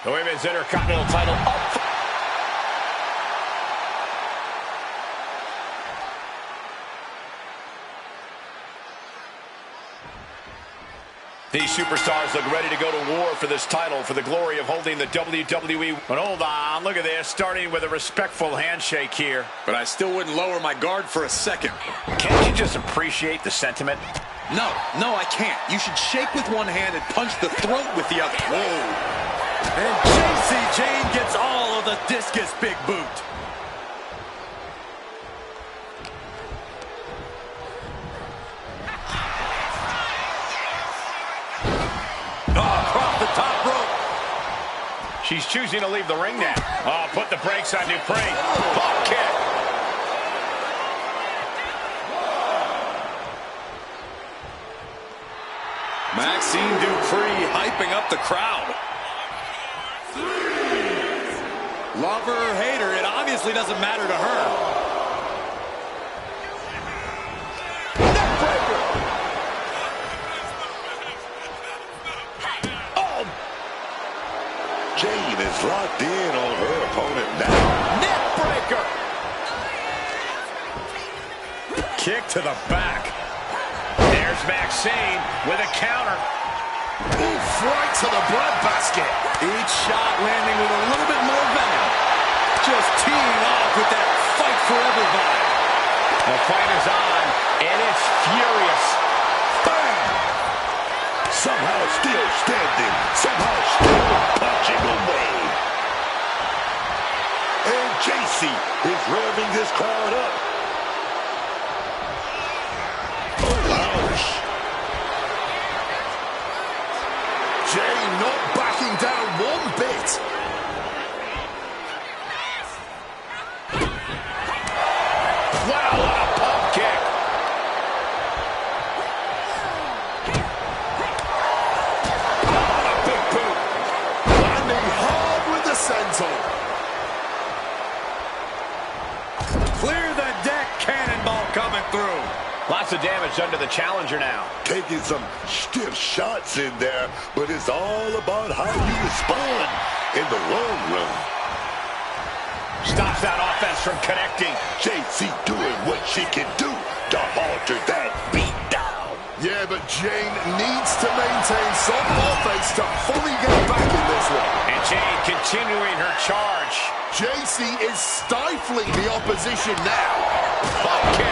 The Women's Intercontinental title up. These superstars look ready to go to war for this title, for the glory of holding the WWE. But hold on, look at this, starting with a respectful handshake here. But I still wouldn't lower my guard for a second. Can't you just appreciate the sentiment? No, I can't. You should shake with one hand and punch the throat with the other. Whoa. And JC Jane gets all of the discus big boot. Across the top rope. She's choosing to leave the ring now. Oh, put the brakes on Dupree. Pop kick. Maxine Dupree hyping up the crowd. Love her or hate her, it obviously doesn't matter to her. Neckbreaker. Oh. Jane is locked in on her opponent now. Neckbreaker. Kick to the back. There's Maxine with a counter. Oof, right to the breadbasket. Each shot landing with a little bit more venom. Just teeing off with that fight forever vibe. The fight is on, and it's furious. Bam! Somehow still standing. Somehow still punching away. And JC is revving this crowd up. Jane not backing down one bit. Wow, what a pump kick. Oh, a big boot. Landing hard with the senton. Clear the deck, cannonball coming through. Lots of damage done to the challenger now. Taking some stiff shots in there, but it's all about how you respond in the long run. Stops that offense from connecting. JC doing what she can do to alter that beat down. Yeah, but Jane needs to maintain some offense to fully get back in this one. And Jane continuing her charge. JC is stifling the opposition now. Pop kick.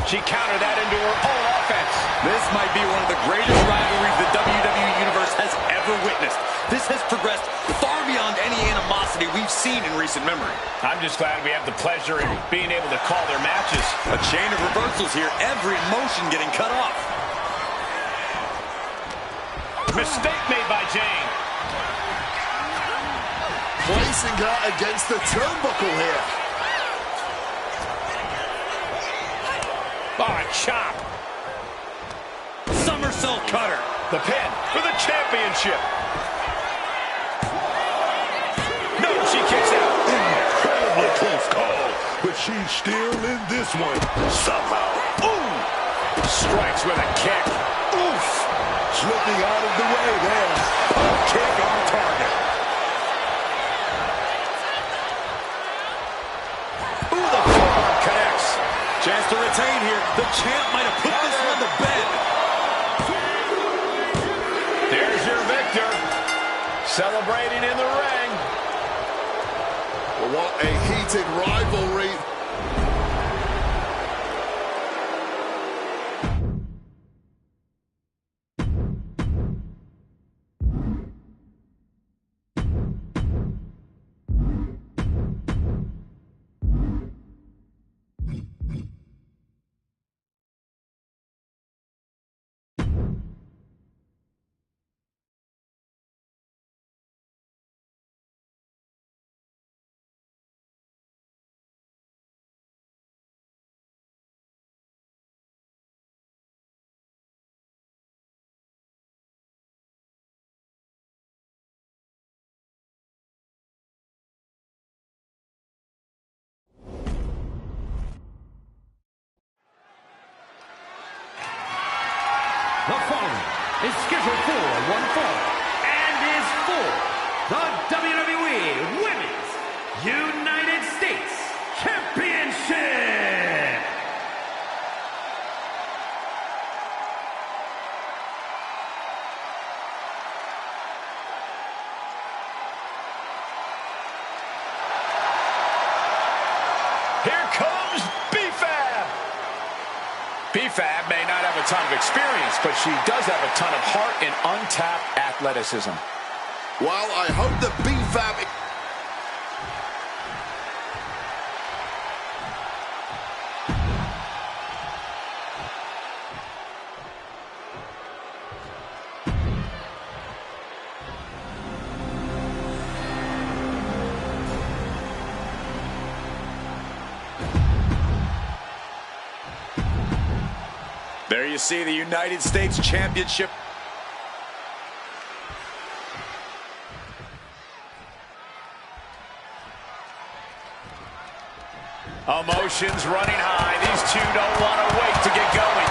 She countered that into her own offense. This might be one of the greatest rivalries the WWE Universe has ever witnessed. This has progressed far beyond any animosity we've seen in recent memory. I'm just glad we have the pleasure of being able to call their matches. A chain of reversals here, every emotion getting cut off. Mistake made by Jane. Placing her against the turnbuckle here. Oh, a chop. Somersault cutter. The pin for the championship. No, she kicks out. Incredibly close call, but she's still in this one somehow. Ooh! Strikes with a kick. Oof! Slipping out of the way there. A kick on target. Ooh, the forearm connects. Chance to retain here. The champ might have put this one to bed. There's your victor. Celebrating in the ring. What a heated rivalry. The following is scheduled 414 and is for the WWE Women's United States Championship. Here comes B-Fab. B-Fab may not have a ton of experience, but she does have a ton of heart and untapped athleticism. Well, I hope that B-Fab... There you see the United States Championship. Emotions running high. These two don't want to wait to get going.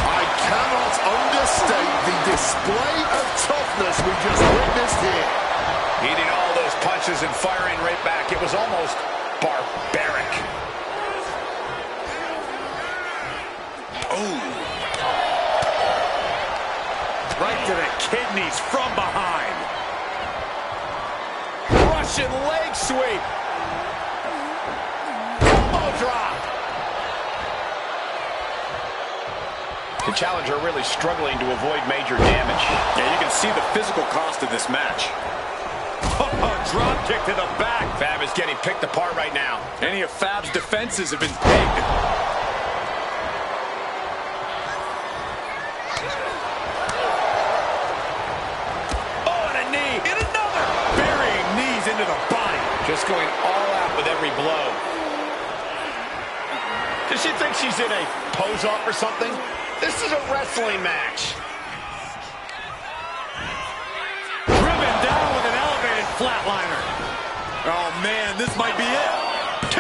I cannot understate the display of toughness we just witnessed here. Eating all those punches and firing right back. It was almost barbaric. Right to the kidneys from behind. Russian leg sweep. Elbow drop. The challenger really struggling to avoid major damage. Yeah, you can see the physical cost of this match. Drop kick to the back. Fab is getting picked apart right now. Any of Fab's defenses have been pegged. Just going all out with every blow. Does she think she's in a pose-off or something? This is a wrestling match. Driven down with an elevated flatliner. Oh, man, this might be it. 2.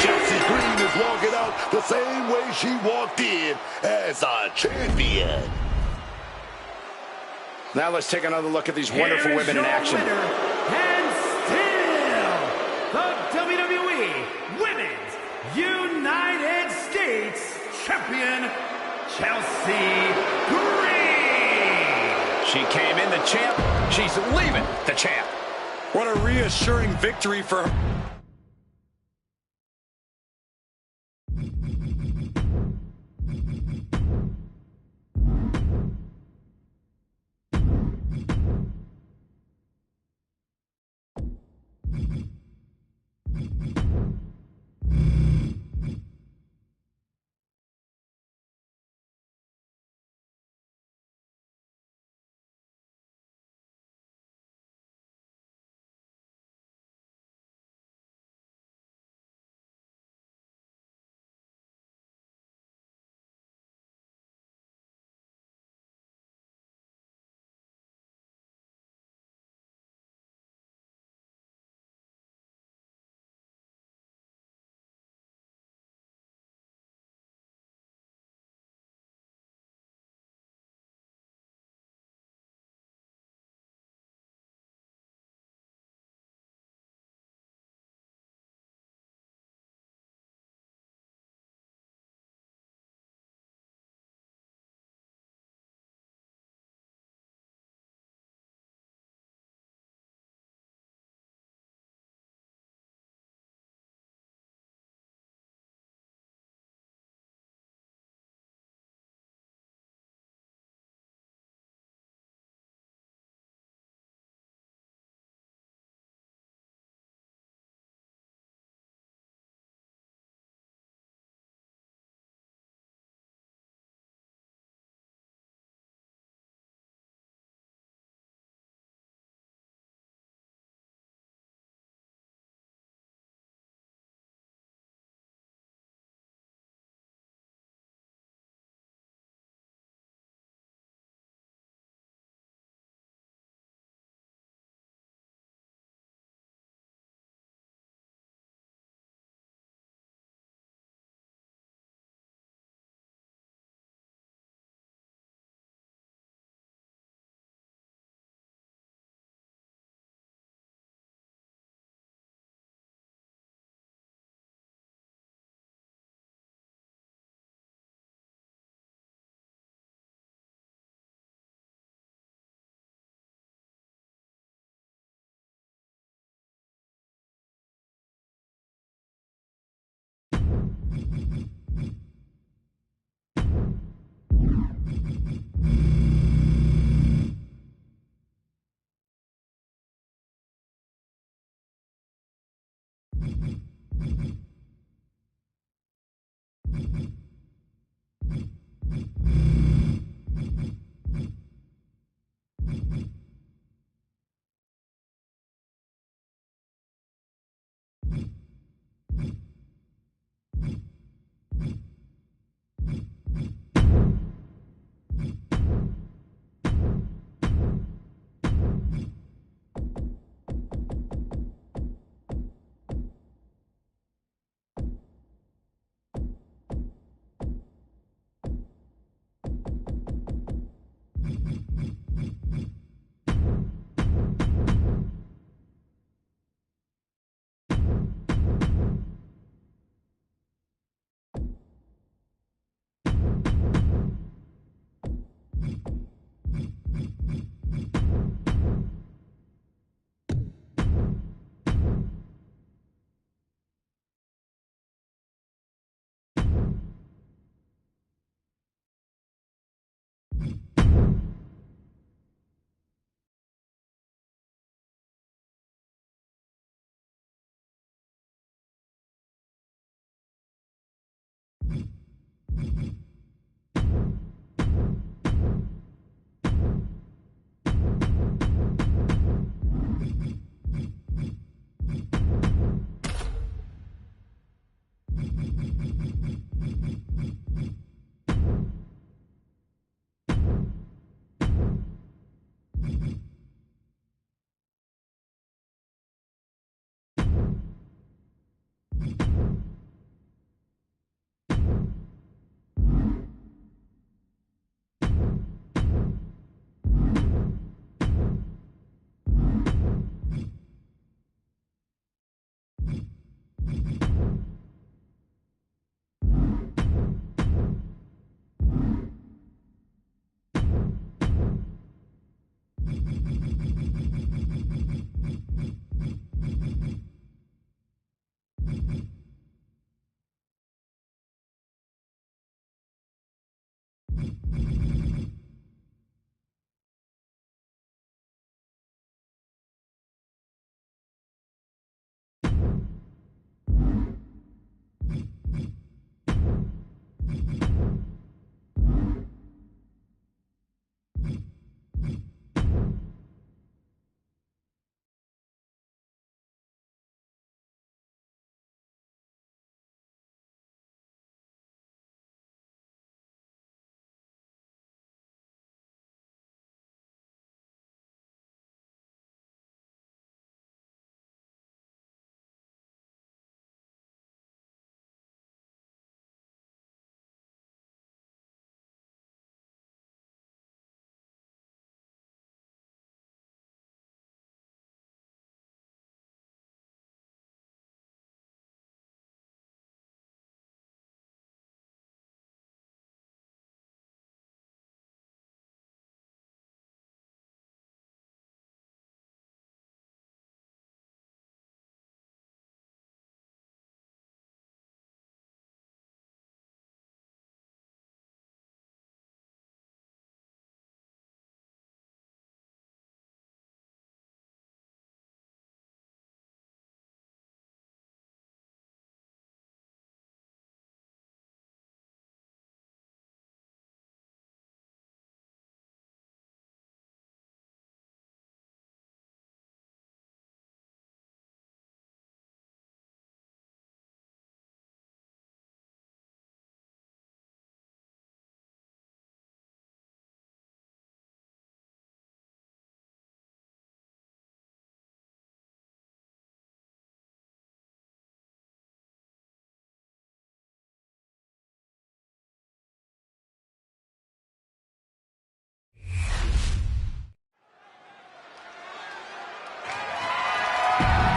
Chelsea Green is walking out the same way she walked in as a champion. Now let's take another look at these wonderful women in action. The WWE Women's United States Champion, Chelsea Green. She came in the champ. She's leaving the champ. What a reassuring victory for her.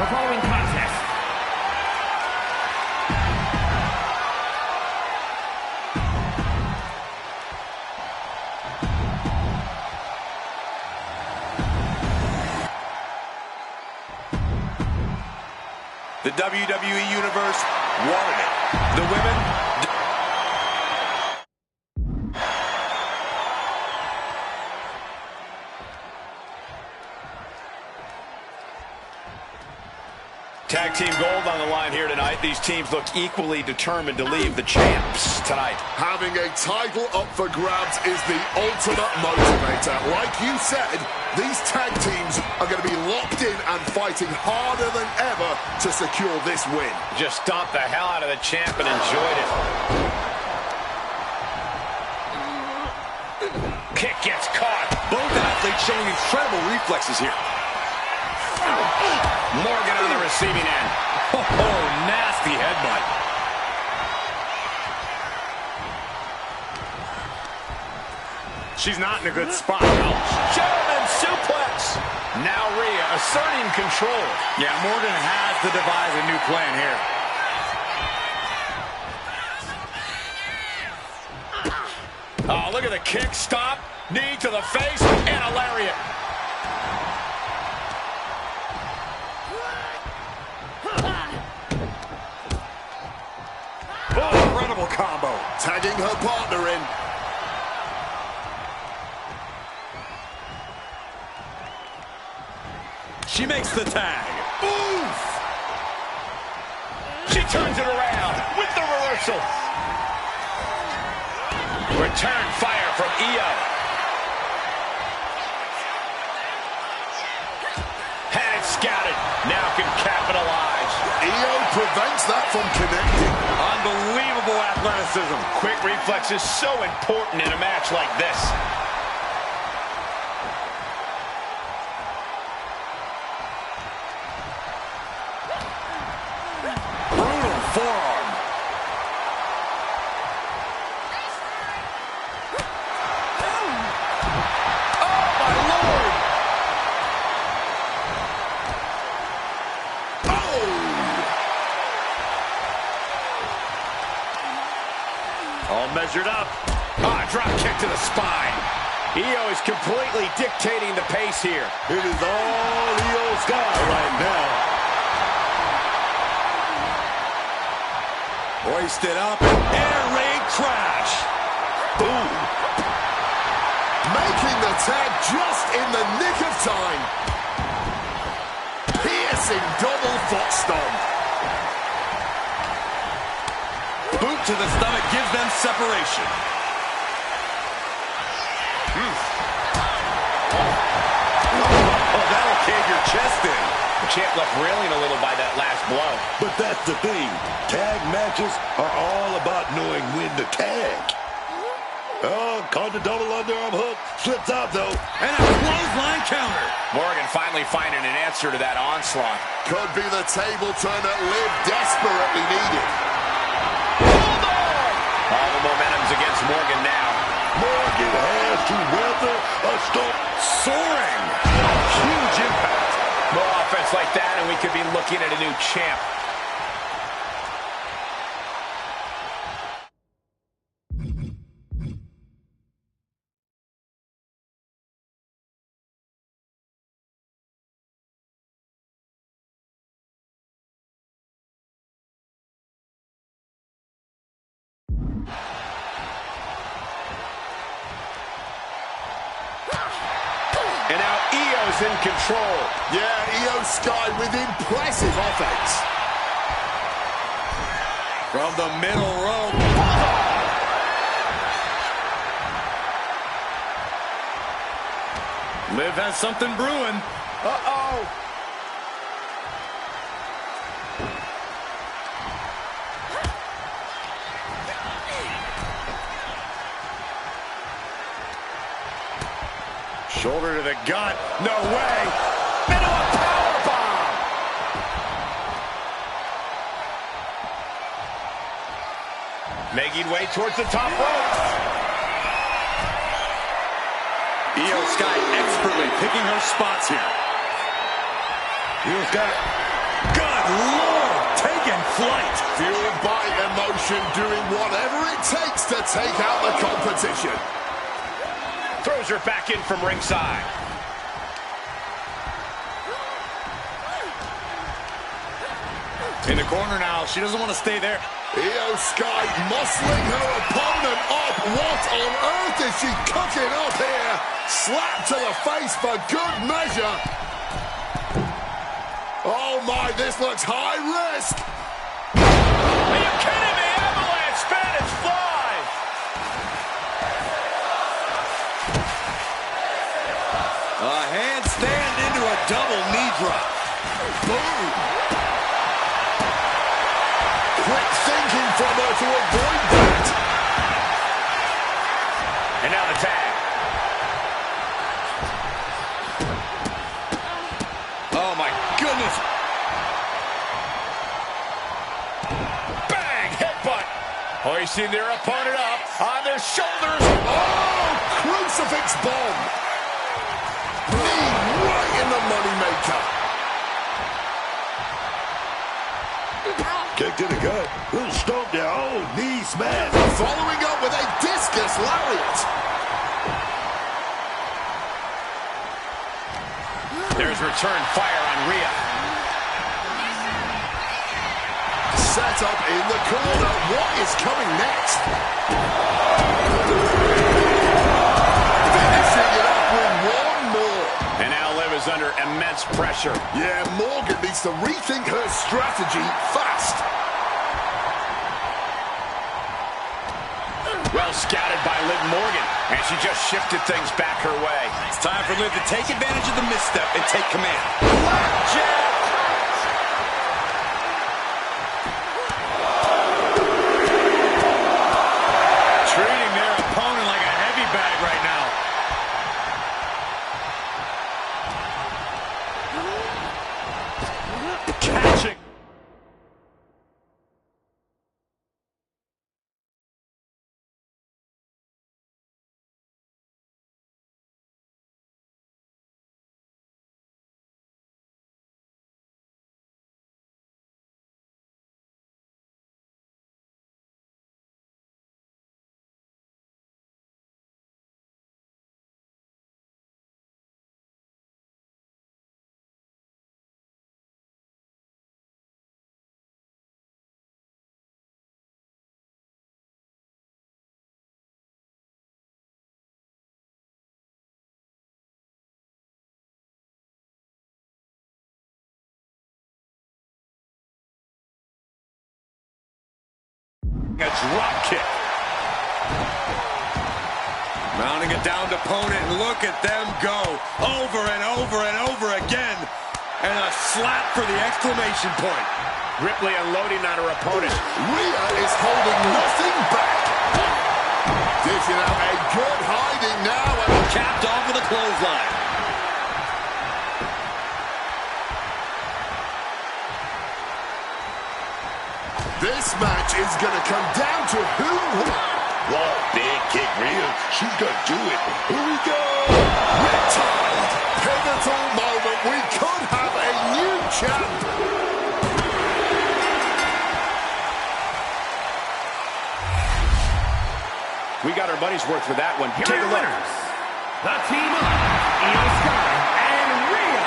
The following contest the WWE Universe wanted it. The women... Tag team gold on the line here tonight. These teams look equally determined to leave the champs tonight. Having a title up for grabs is the ultimate motivator. Like you said, these tag teams are going to be locked in and fighting harder than ever to secure this win. Just stomped the hell out of the champ and enjoyed it. Kick gets caught. Both athletes showing incredible reflexes here. Morgan on the receiving end. Oh, nasty headbutt. She's not in a good spot. German suplex. Now Rhea asserting control. Yeah, Morgan has to devise a new plan here. Oh, look at the kick. Stop. Knee to the face and a lariat. Oh, incredible combo. Tagging her partner in. She makes the tag. Oof! She turns it around with the reversal. Return fire from Io. Had it scouted. Now can capitalize. Io prevents that from connecting. Unbelievable athleticism. Quick reflexes so important in a match like this. Brutal forearm. Oh, my Lord! All measured up. Ah, drop kick to the spine. Io is completely dictating the pace here. It is all Io Sky right now. Hoisted up. Air raid crash. Boom. Making the tag just in the nick of time. Piercing double foot stomp. Boot to the stomach gives them separation. Oh, that'll cave your chest in. The champ left railing a little by that last blow. But that's the thing. Tag matches are all about knowing when to tag. Oh, caught the double underarm hook. Slips out, though. And a clothesline counter. Morgan finally finding an answer to that onslaught. Could be the table turn that Liv desperately needed. All the momentum's against Morgan now. Morgan has to weather a storm. Soaring. Huge impact. More offense like that, and we could be looking at a new champ. And now Io's in control. Yeah, Io Sky with impressive offense. From the middle rope. Liv has something brewing. Uh-oh. Shoulder to the gut. No way. Into a powerbomb. Making way towards the top rope. Io Sky expertly picking her spots here. Io Sky Lord, taking flight. Fueled by emotion, doing whatever it takes to take out the competition. Throws her back in from ringside. In the corner now. She doesn't want to stay there. Io Sky muscling her opponent up. What on earth is she cooking up here? Slap to the face for good measure. Oh my, this looks high risk. Are you kidding me? Avalanche Spanish fly. A handstand into a double knee drop. Boom. Quick thinking from her to avoid that. And now the tag. Oh my goodness. Bang! Headbutt. Hoisting their opponent up on their shoulders. Oh, crucifix bomb. Knee right in the moneymaker. Kick to the gut. Little stomp there. Oh, knee smash. Following up with a discus lariat. There's return fire on Rhea. Set up in the corner. What is coming next? Finishing it up with one more. And now Liv is under immense pressure. Yeah, Morgan needs to rethink her strategy fast. Well scouted by Liv Morgan, and she just shifted things back her way. It's time for Liv to take advantage of the misstep and take command. Blackjack! Treating their opponent like a heavy bag right now. Catching. A drop kick. Mounting a downed opponent, and look at them go. Over and over and over again. And a slap for the exclamation point. Ripley unloading on her opponent. Rhea is holding nothing back. Dishing out a good hiding now. And Capped off with a clothesline. this match is going to come down to who... Whoa, big kick, Rhea. She's going to do it. Here we go. Retired. Pivotal moment. We could have a new champ. We got our money's worth for that one. Here Take are a your look. winners. The team of Io Sky and Rhea.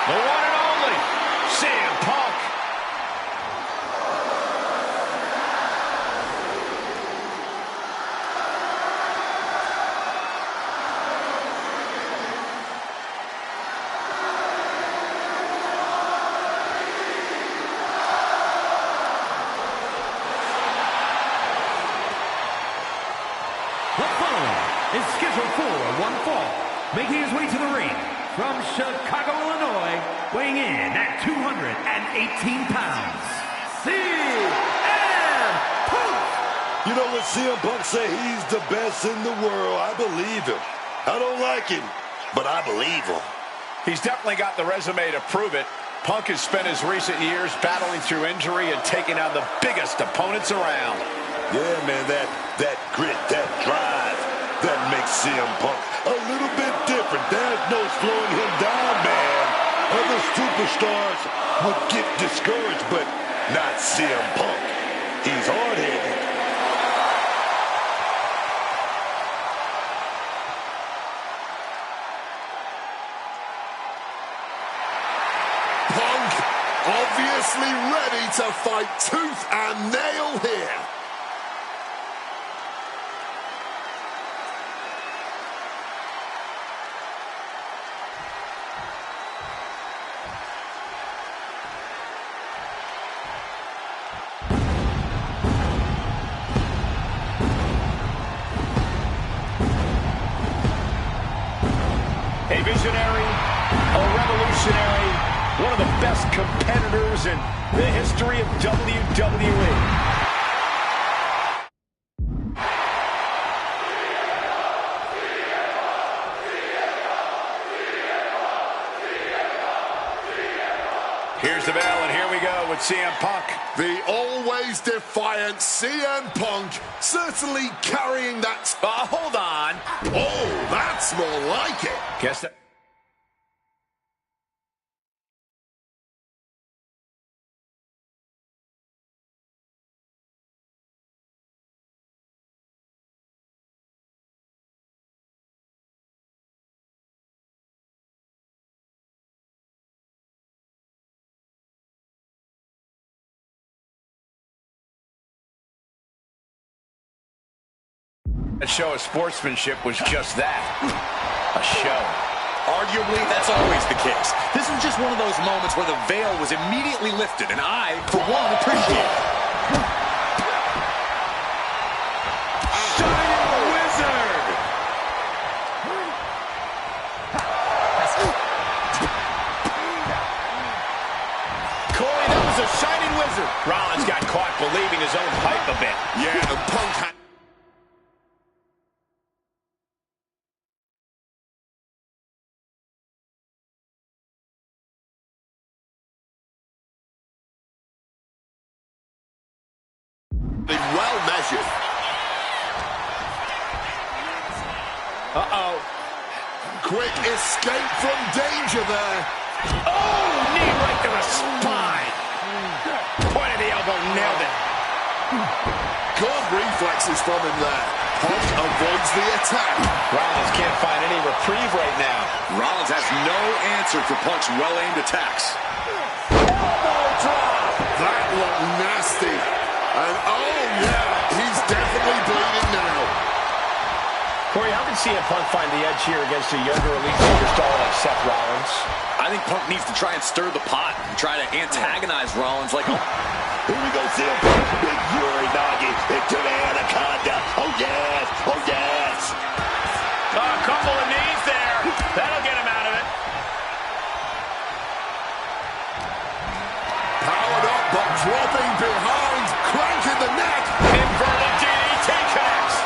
The one and only CM Punk. The following is scheduled for one fall, making his way to the ring from Chicago, Illinois, weighing in at 218 pounds, CM Punk! You know, when CM Punk say he's the best in the world, I believe him. I don't like him, but I believe him. He's definitely got the resume to prove it. Punk has spent his recent years battling through injury and taking on the biggest opponents around. Yeah, man, that grit, that drive, that makes CM Punk a little bit different. There's no slowing him down, man. Other superstars would get discouraged, but not CM Punk. He's hard-headed. Punk obviously ready to fight tooth and nail here. A visionary, a revolutionary, one of the best competitors in the history of WWE. Here's the bell, and here we go with CM Punk. The always defiant CM Punk certainly carrying that... Hold on. Oh, that's more like it. Guess that... That show of sportsmanship was just that, a show. Arguably, that's always the case. This was just one of those moments where the veil was immediately lifted, and I, for one, appreciate it. Shining Wizard! Corey, that was a Shining Wizard. Rollins got caught believing his own hype a bit. Yeah, and Punk had... well measured. Uh-oh. Quick escape from danger there. Oh, knee right to the spine. Point of the elbow, nailed it. Good reflexes from him there. Punk avoids the attack. Rollins can't find any reprieve right now. Rollins has no answer for Punk's well-aimed attacks. Elbow drop. That looked nasty. And oh yeah, he's definitely bleeding now. Corey, how can CM Punk find the edge here against a younger elite superstar like Seth Rollins? I think Punk needs to try and stir the pot and try to antagonize Rollins like... Here we go, CM Punk. Big Yuri Nagi into the Anaconda. Oh, yes. Oh, yes. A couple of knees there. That'll get him out of it. Powered up, but dropping behind. Cranking the neck. Inverted DDT connects.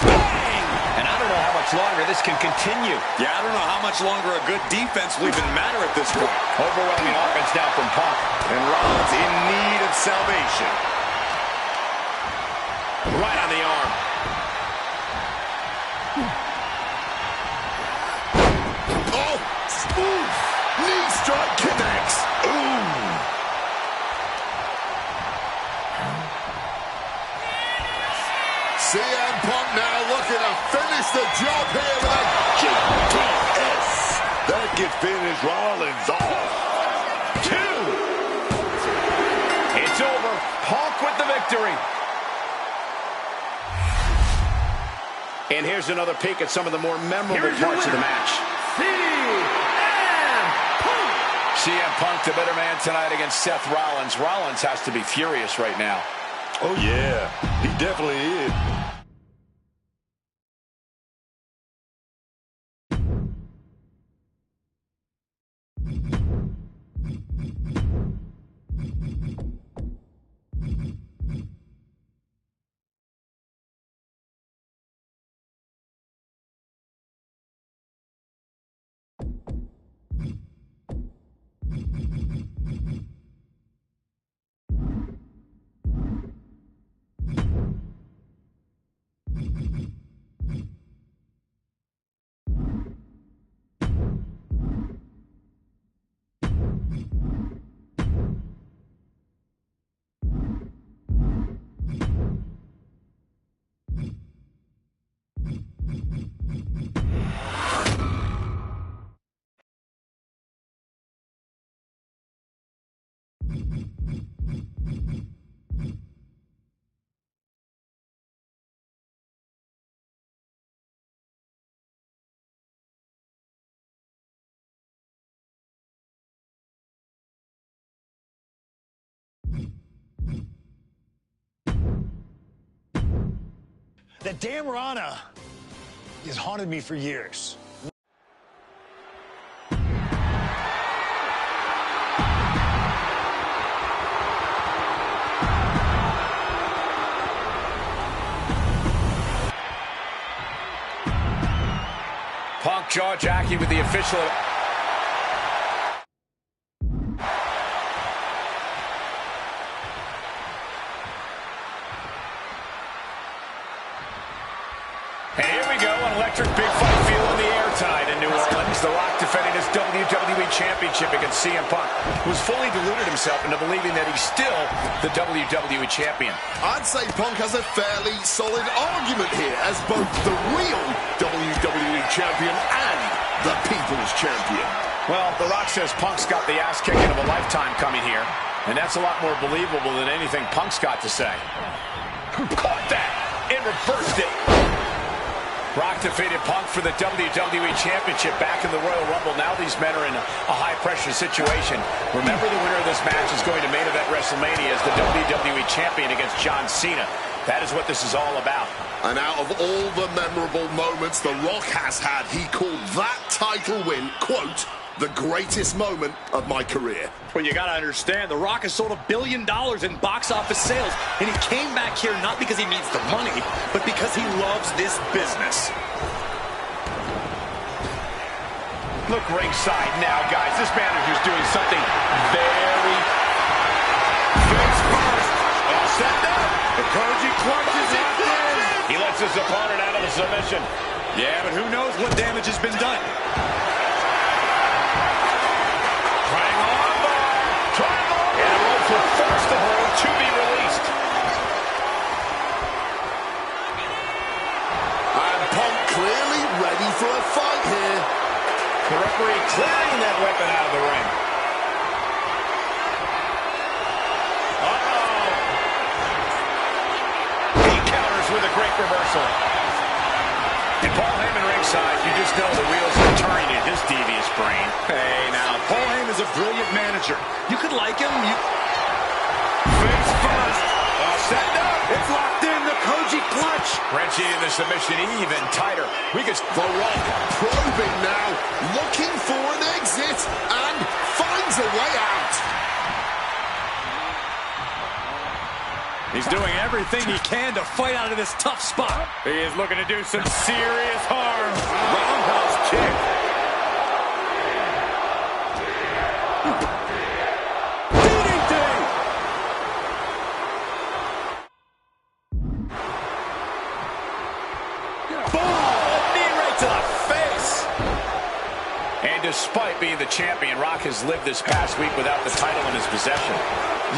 Bang! And I don't know how much longer this can continue. Yeah, I don't know how much longer a good defense will even matter at this point. Overwhelming offense now from Punk. And Rollins in need of salvation. Right on the arm. Oh, oof. Knee strike connects. Ooh. CM Punk now looking to finish the job here with a GPS. That could finish Rollins off. 2. It's over. Punk with the victory. And here's another peek at some of the more memorable parts of the match. CM Punk, the better man tonight against Seth Rollins. Rollins has to be furious right now. Oh, yeah. He definitely is. That damn Rana has haunted me for years. Punk jaw-jacking with the official. And here we go, an electric big fight feel in the air tonight in New Orleans. The Rock defending his WWE Championship against CM Punk, who's fully deluded himself into believing that he's still the WWE Champion. I'd say Punk has a fairly solid argument here as both the real WWE Champion and the People's Champion. Well, The Rock says Punk's got the ass-kicking of a lifetime coming here, and that's a lot more believable than anything Punk's got to say. Caught that and reversed it. Rock defeated Punk for the WWE Championship back in the Royal Rumble. Now these men are in a high-pressure situation. Remember, the winner of this match is going to main event WrestleMania as the WWE Champion against John Cena. That is what this is all about. And out of all the memorable moments The Rock has had, he called that title win, quote, the greatest moment of my career. Well, you got to understand, The Rock has sold $1 billion in box office sales, and he came back here not because he needs the money, but because he loves this business. Look ringside now, guys. This manager's doing something very... Face first. All set up. The Koji clutches locked in. He lets his opponent out of the submission. Yeah, but who knows what damage has been done. Forced the hold to be released. And Punk clearly ready for a fight here. The referee clearing that weapon out of the ring. Uh-oh. He counters with a great reversal. And Paul Heyman ringside, you just know the wheels are turning in his devious brain. Hey, now, Paul Heyman's a brilliant manager. You could like him, Face first. All set up. It's locked in, the Koji clutch. Wrenching in the submission even tighter. The Rock probing now, looking for an exit, and finds a way out. He's doing everything he can to fight out of this tough spot. He is looking to do some serious harm. Roundhouse kick. Despite being the champion, Rock has lived this past week without the title in his possession.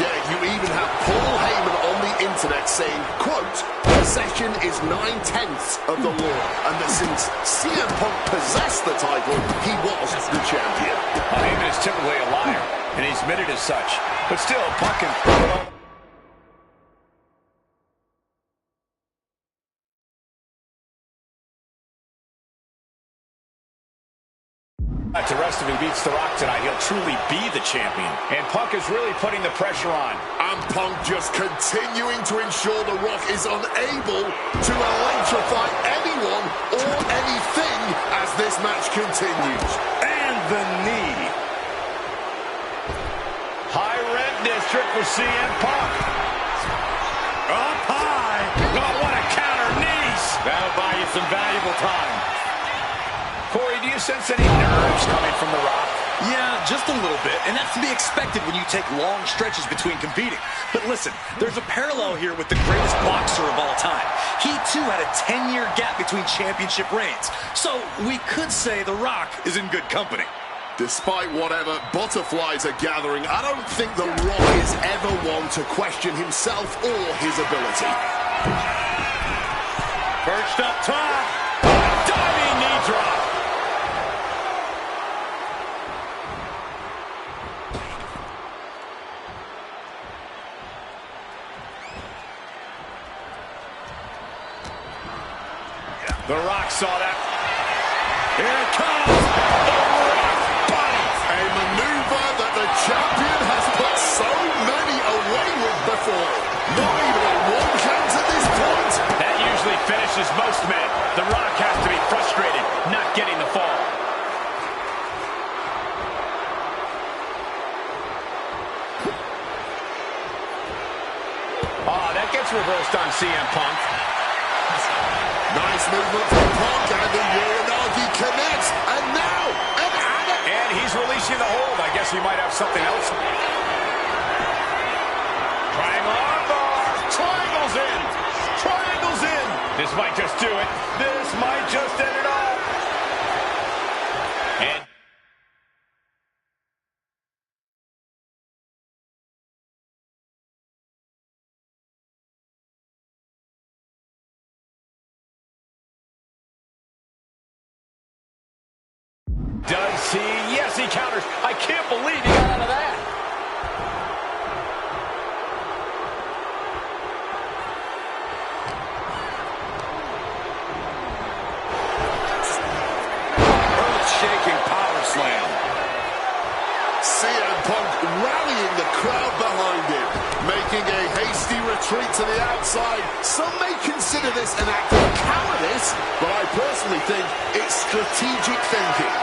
Yeah, you even have Paul Heyman on the internet saying, quote, possession is 9/10 of the law, and that since CM Punk possessed the title, he was the champion. Heyman is typically a liar, and he's admitted as such. But still, Punk can... The rest of him beats The Rock tonight, he'll truly be the champion. And Punk is really putting the pressure on. And Punk just continuing to ensure The Rock is unable to electrify anyone or anything as this match continues. And the knee. High red district for CM Punk. Up high. Oh, what a counter, knees. That'll buy you some valuable time. Corey, do you sense any nerves coming from The Rock? Yeah, just a little bit, and that's to be expected when you take long stretches between competing. But listen, there's a parallel here with the greatest boxer of all time. He, too, had a 10-year gap between championship reigns. So we could say The Rock is in good company. Despite whatever butterflies are gathering, I don't think The Rock is ever one to question himself or his ability. Perched up top. Diving knee drop. The Rock saw that. Here it comes. The Rock body. A maneuver that the champion has put so many away with before. Not even a one count at this point. That usually finishes CM Punk. Nice movement from Punk, and the Uranagi connects. And now, and he's releasing the hold. I guess he might have something else. Triangle armbar. Triangles in. Triangles in. This might just do it. This might just end it all. And does he? Yes, he counters. I can't believe he got out of that. Earth-shaking power slam. CM Punk rallying the crowd behind him, making a hasty retreat to the outside. Some may consider this an act of cowardice, but I personally think it's strategic thinking.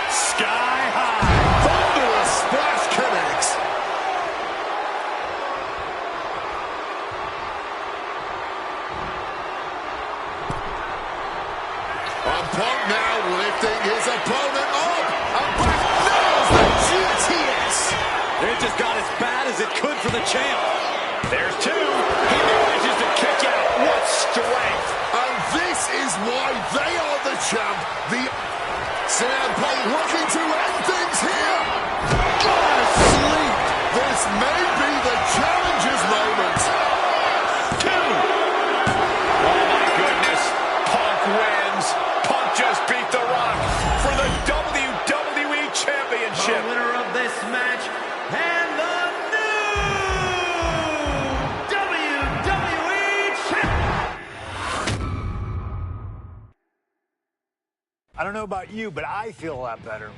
Sky high. Thunderous splash connects. And Punk now lifting his opponent up. And back nails the GTS. It just got as bad as it could for the champ. There's two. He manages to kick out. What strength. And this is why they are the champ. The CM Punk looking to end things here. Gone to sleep. This may be the challenger's moment. Two. Oh, my goodness. Punk wins. Punk just beat The Rock for the WWE Championship. The winner of this match and the new WWE Champion. I don't know about you, but I feel a lot better.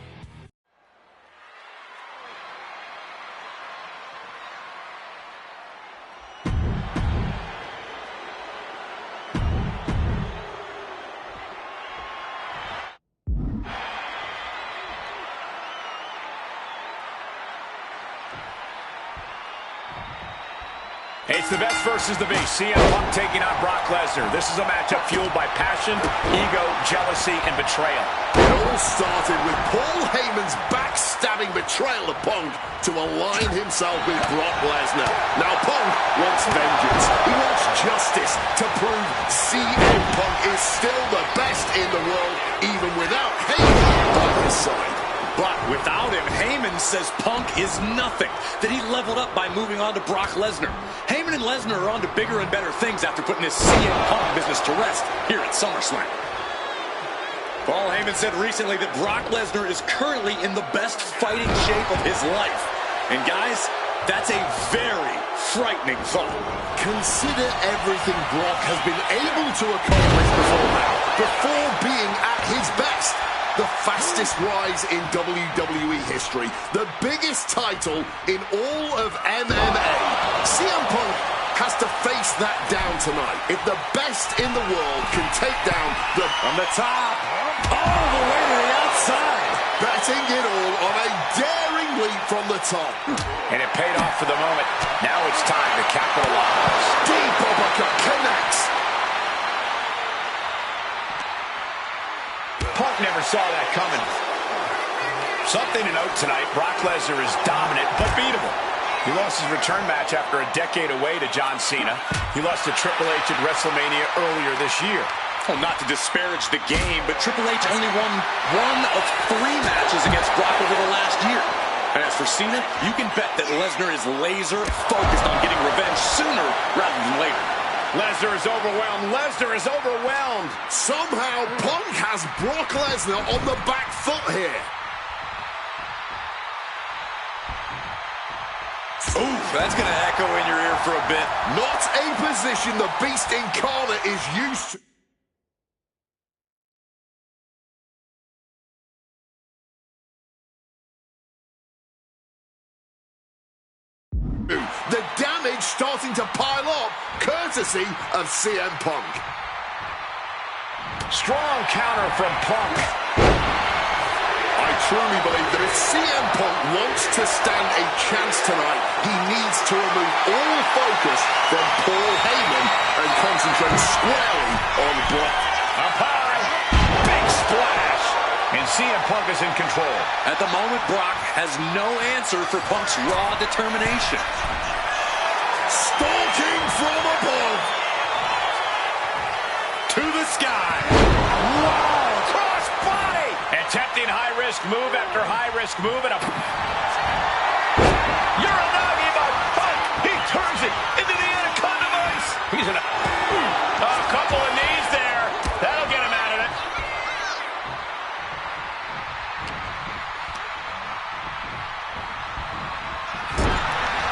It's the best versus the beast. CM Punk taking on Brock Lesnar. This is a matchup fueled by passion, ego, jealousy, and betrayal. It all started with Paul Heyman's backstabbing betrayal of Punk to align himself with Brock Lesnar. Now Punk wants vengeance. He wants justice to prove CM Punk is still the best in the world, even without Heyman by his side. But without him, Heyman says Punk is nothing, that he leveled up by moving on to Brock Lesnar. Heyman and Lesnar are on to bigger and better things after putting his CM Punk business to rest here at SummerSlam. Paul Heyman said recently that Brock Lesnar is currently in the best fighting shape of his life. And guys, that's a very frightening thought. Consider everything Brock has been able to accomplish before now, before being at his best. The fastest rise in WWE history, the biggest title in all of MMA. CM Punk has to face that down tonight. If the best in the world can take down the... From the top, all the way to the outside. Betting it all on a daring leap from the top. And it paid off for the moment. Now it's time to capitalize. Deep uppercut connects. Punk never saw that coming. Something to note tonight, Brock Lesnar is dominant but beatable. He lost his return match after a decade away to John Cena. He lost to Triple H at WrestleMania earlier this year. Well, not to disparage the game, but Triple H only won one of 3 matches against Brock over the last year. And as for Cena, you can bet that Lesnar is laser focused on getting revenge sooner rather than later. Lesnar is overwhelmed. Lesnar is overwhelmed. Somehow, Punk has Brock Lesnar on the back foot here. Ooh, that's going to echo in your ear for a bit. Not a position the Beast Incarnate is used to. The damage starting to pile up, courtesy of CM Punk. Strong counter from Punk. I I truly believe that if CM Punk wants to stand a chance tonight, he needs to remove all focus from Paul Heyman and concentrate squarely on Brock. Up high, big splash, and CM Punk is in control. At the moment, Brock has no answer for Punk's raw determination. Stalking from above. To the sky. Wow, cross body. Attempting high-risk move after high-risk move. And Uranagi by Punk. He turns it into the Anaconda Vice. He's in a couple of knees there. That'll get him out of it.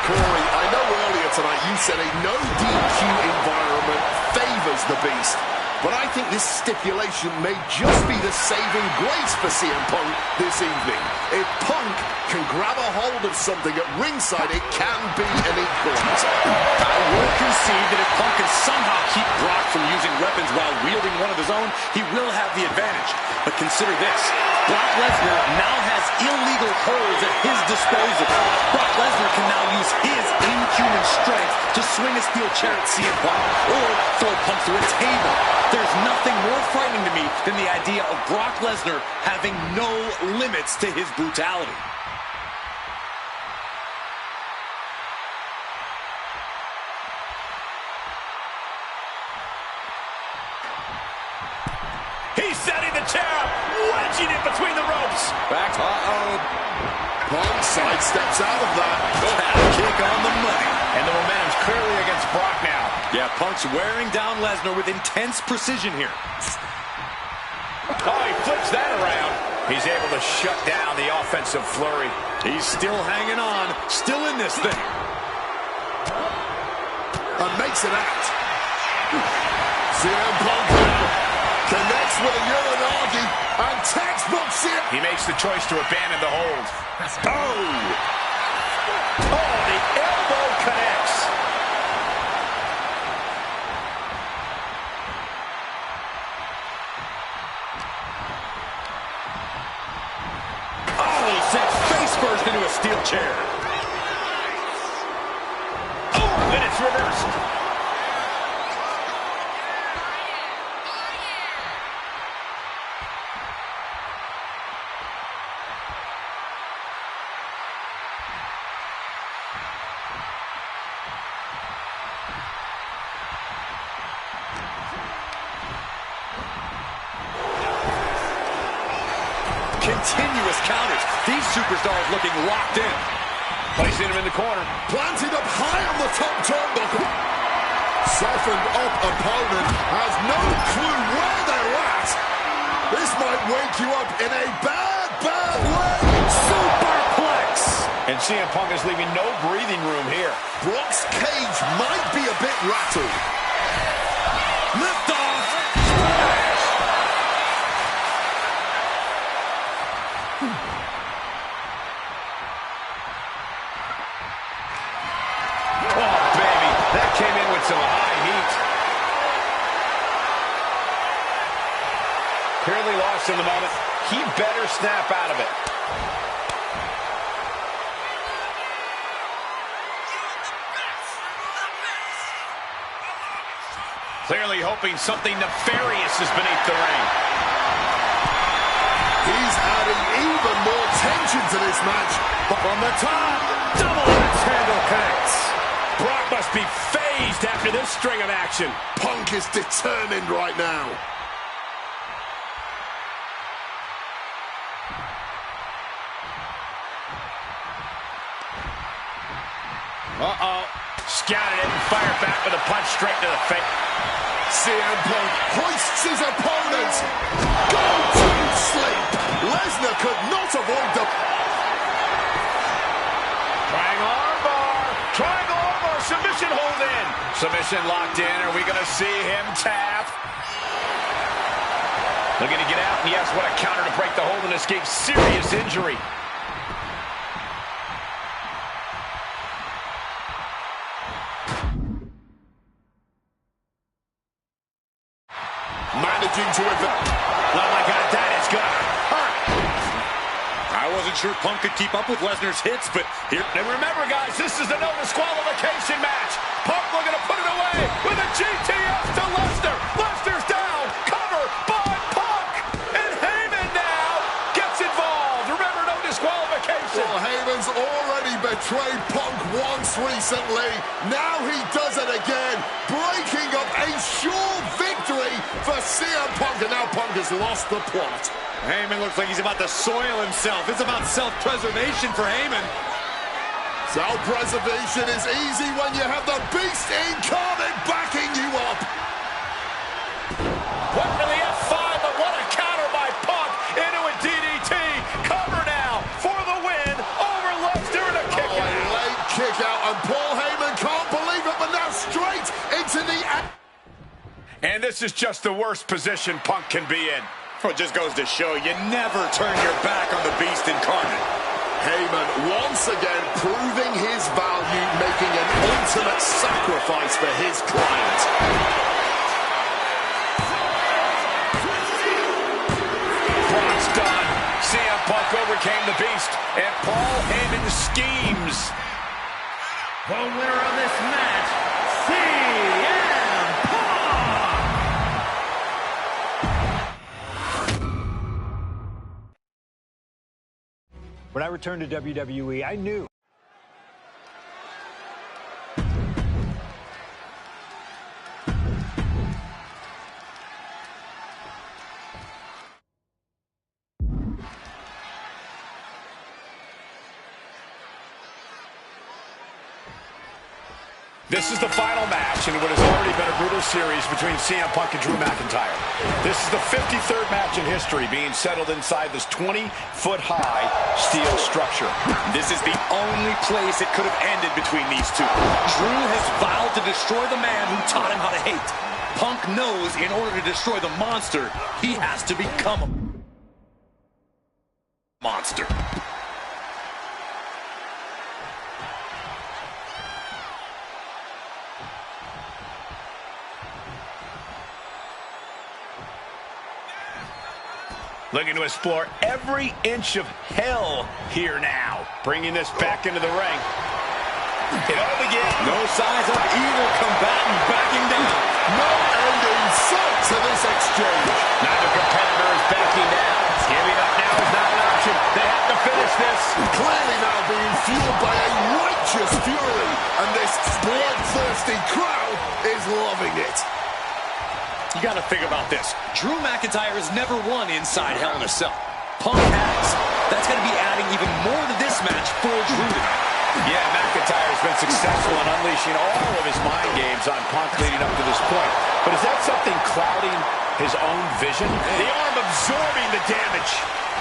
Corey, I know earlier tonight you said a no DQ environment favors the Beast, but I think this stipulation may just be the saving grace for CM Punk this evening. If Punk can grab a hold of something at ringside, it can be an equalizer. I will concede that if Punk can somehow keep Brock from using weapons while wielding one of his own, he will have the advantage. But consider this. Brock Lesnar now has illegal holds at his disposal. Brock Lesnar can now use his inhuman strength to swing a steel chair at CM Punk or throw Punk through a table. There's nothing more frightening to me than the idea of Brock Lesnar having no limits to his brutality. He's setting the chair up, wedging it between the ropes. Back. Punk sidesteps out of that. Kick on the money. And the momentum's clearly against Brock now. Yeah, Punk's wearing down Lesnar with intense precision here. Oh, he flips that around. He's able to shut down the offensive flurry. He's still hanging on, still in this thing. And makes it out. CM Punk now connects with a Uranagi and textbook CM. He makes the choice to abandon the hold. Oh, the elbow connects. Oh, sent face first into a steel chair. Oh, and it's reversed. Continuous counters. These superstars looking locked in. Placing him in the corner. Planted up high on the top turnbuckle. Softened up opponent has no clue where they're at. This might wake you up in a bad, bad way. Superplex. And CM Punk is leaving no breathing room here. Brock's cage might be a bit rattled. Lift off. Came in with some high heat. Clearly lost in the moment. He better snap out of it. Clearly hoping something nefarious is beneath the ring. He's adding even more tension to this match. From the top, double axe handle connects. Brock must be phased after this string of action. Punk is determined right now. Uh-oh. Scouted it and fired back with a punch straight to the face. CM Punk hoists his opponent. Go to sleep. Lesnar could not avoid the... Triangle armbar. Triangle armbar. Submission hold in. Submission locked in. Are we going to see him tap? Looking to get out. And yes, what a counter to break the hold and escape serious injury. Managing to... Oh my God, that is going to hurt. I wasn't sure Punk could keep up with Lesnar's hits, but here... And remember, guys, this is the no disqualification match. Punk looking to put it away with a GTS to Lesnar. Lesnar's down. Cover by Punk. And Heyman now gets involved. Remember, no disqualification. Well, Heyman's already betrayed Punk once recently. Now he does it again, breaking up a sure victory for CM Punk. And now Punk has lost the plot. Heyman looks like he's about to soil himself. It's about self-preservation for Heyman. Self-preservation is easy when you have the Beast incarnate backing you up. What for the F5, but what a counter by Punk into a DDT. Cover now for the win over Lesnar and a kick out. A late kick out, and Paul Heyman can't believe it, but now straight into the... And this is just the worst position Punk can be in. Well, it just goes to show you never turn your back on the Beast incarnate. Heyman once again proving his value, making an ultimate sacrifice for his client. Punk's done. CM Punk overcame the Beast, and Paul Heyman schemes. The winner of this match, CM Punk! When I returned to WWE, I knew. This is the final match in what has already been a brutal series between CM Punk and Drew McIntyre. This is the 53rd match in history being settled inside this 20-foot-high steel structure. This is the only place it could have ended between these two. Drew has vowed to destroy the man who taught him how to hate. Punk knows in order to destroy the monster, he has to become a monster. Looking to explore every inch of hell here now. Bringing this back into the ring. It all begins. No signs of either combatant backing down. No end in sight to this exchange. Neither competitor is backing down. Giving up now is not an option. They have to finish this. Clearly now being fueled by a righteous fury. And this bloodthirsty crowd is loving it. You got to think about this. Drew McIntyre has never won inside Hell in a Cell. Punk has. That's going to be adding even more to this match for Drew tonight. Yeah, McIntyre has been successful in unleashing all of his mind games on Punk leading up to this point. But is that something clouding his own vision? The arm absorbing the damage.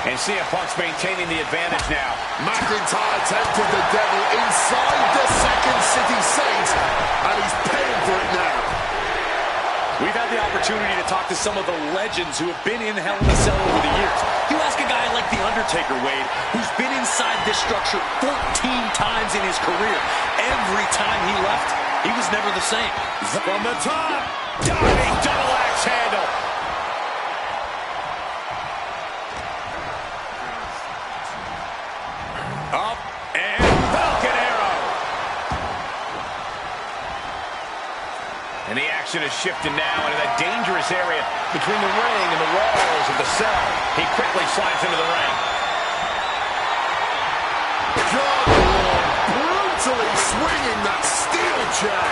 And CM Punk's maintaining the advantage now. McIntyre tempted the devil inside the Second City Saint, and he's paying for it now. We've had the opportunity to talk to some of the legends who have been in Hell in a Cell over the years. You ask a guy like The Undertaker, Wade, who's been inside this structure 14 times in his career. Every time he left, he was never the same. From the top, diving double axe handle. Up and Falcon Arrow. And the action is shifting now into that dangerous area between the ring and the walls of the cell. He quickly slides into the ring. John Lord brutally swinging that steel chair.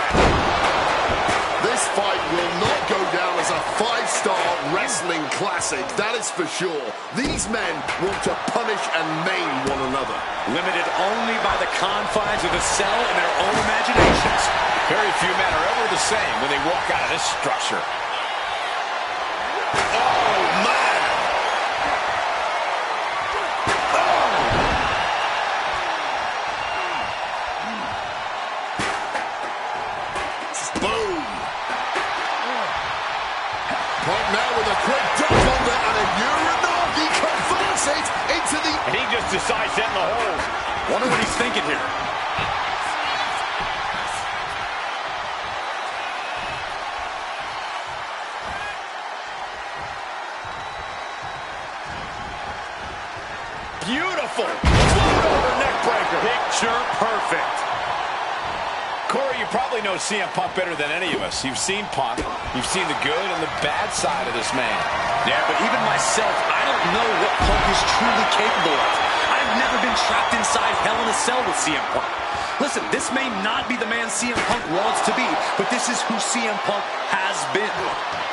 This fight will not go down as a 5-star wrestling classic, that is for sure. These men want to punish and maim one another. Limited only by the confines of the cell and their own imaginations. Very few men are ever the same when they walk out of this structure. Oh, man! Boom! Punk now with a quick duck under and a Uranagi converts it into the... And he just decides to end the hold. Wonder what he's thinking here. Beautiful powerful. Float over neck breaker. Picture perfect. Corey, you probably know CM Punk better than any of us. You've seen Punk. You've seen the good and the bad side of this man. Yeah, but even myself, I don't know what Punk is truly capable of. I've never been trapped inside Hell in a Cell with CM Punk. Listen, this may not be the man CM Punk wants to be, but this is who CM Punk has been.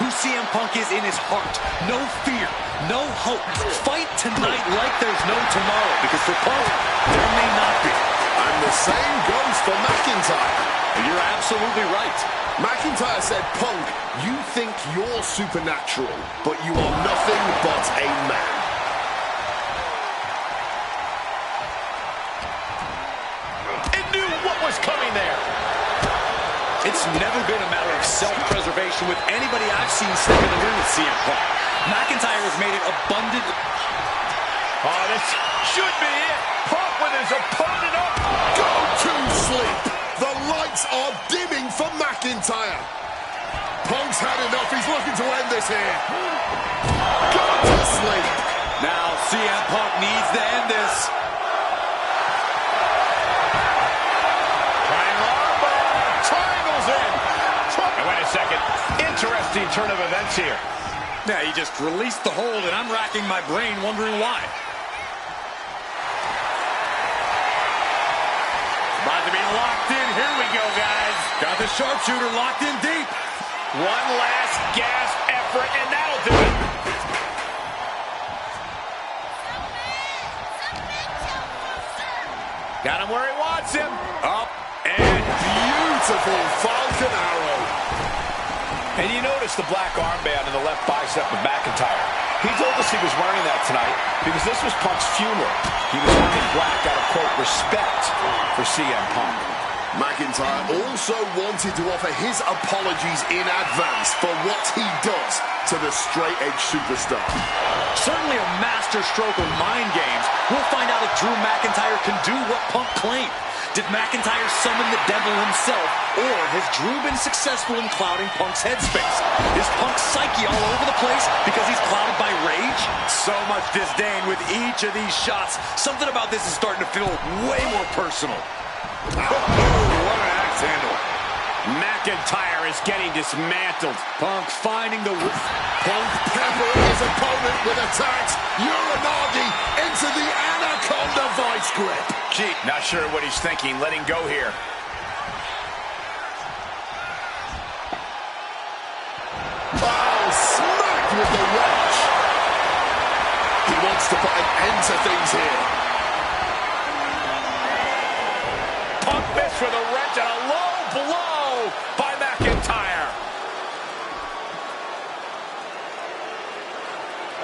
Who CM Punk is in his heart. No fear, no hope. Fight tonight like there's no tomorrow, because for Punk, there may not be. And the same goes for McIntyre. You're absolutely right. McIntyre said, Punk, you think you're supernatural, but you are nothing but a man. It knew what was coming there. It's never been a matter of self-preservation with anybody I've seen step in the ring with CM Punk. McIntyre has made it abundant. Oh, this should be it. Punk with his opponent up. Go to sleep. The lights are dimming for McIntyre. Punk's had enough. He's looking to end this here. Go to sleep. Now CM Punk needs to end this. Triangles in. Now, wait a second. Interesting turn of events here. Yeah, he just released the hold, and I'm racking my brain wondering why. About to be locked in. Here we go, guys. Got the sharpshooter locked in deep. One last gasp effort, and that'll do it. Got him where he wants him. Up And Beautiful Falcon Arrow. And you notice the black armband in the left bicep of McIntyre. He told us he was wearing that tonight because this was Punk's funeral. He was wearing black out of, quote, respect for CM Punk. McIntyre also wanted to offer his apologies in advance for what he does to the straight-edge superstar. Certainly a master stroke of mind games. We'll find out if Drew McIntyre can do what Punk claimed. Did McIntyre summon the devil himself, or has Drew been successful in clouding Punk's headspace? Is Punk's psyche all over the place because he's clouded by rage? So much disdain with each of these shots. Something about this is starting to feel way more personal. What an axe handle. McIntyre is getting dismantled. Punk finding the... Punk peppering his opponent with attacks. Uranagi into the Anaconda vice grip. Gee, not sure what he's thinking. Letting go here. Oh, smacked with the wrench. He wants to put an end to things here. Punk missed with a wrench and a low blow by McIntyre.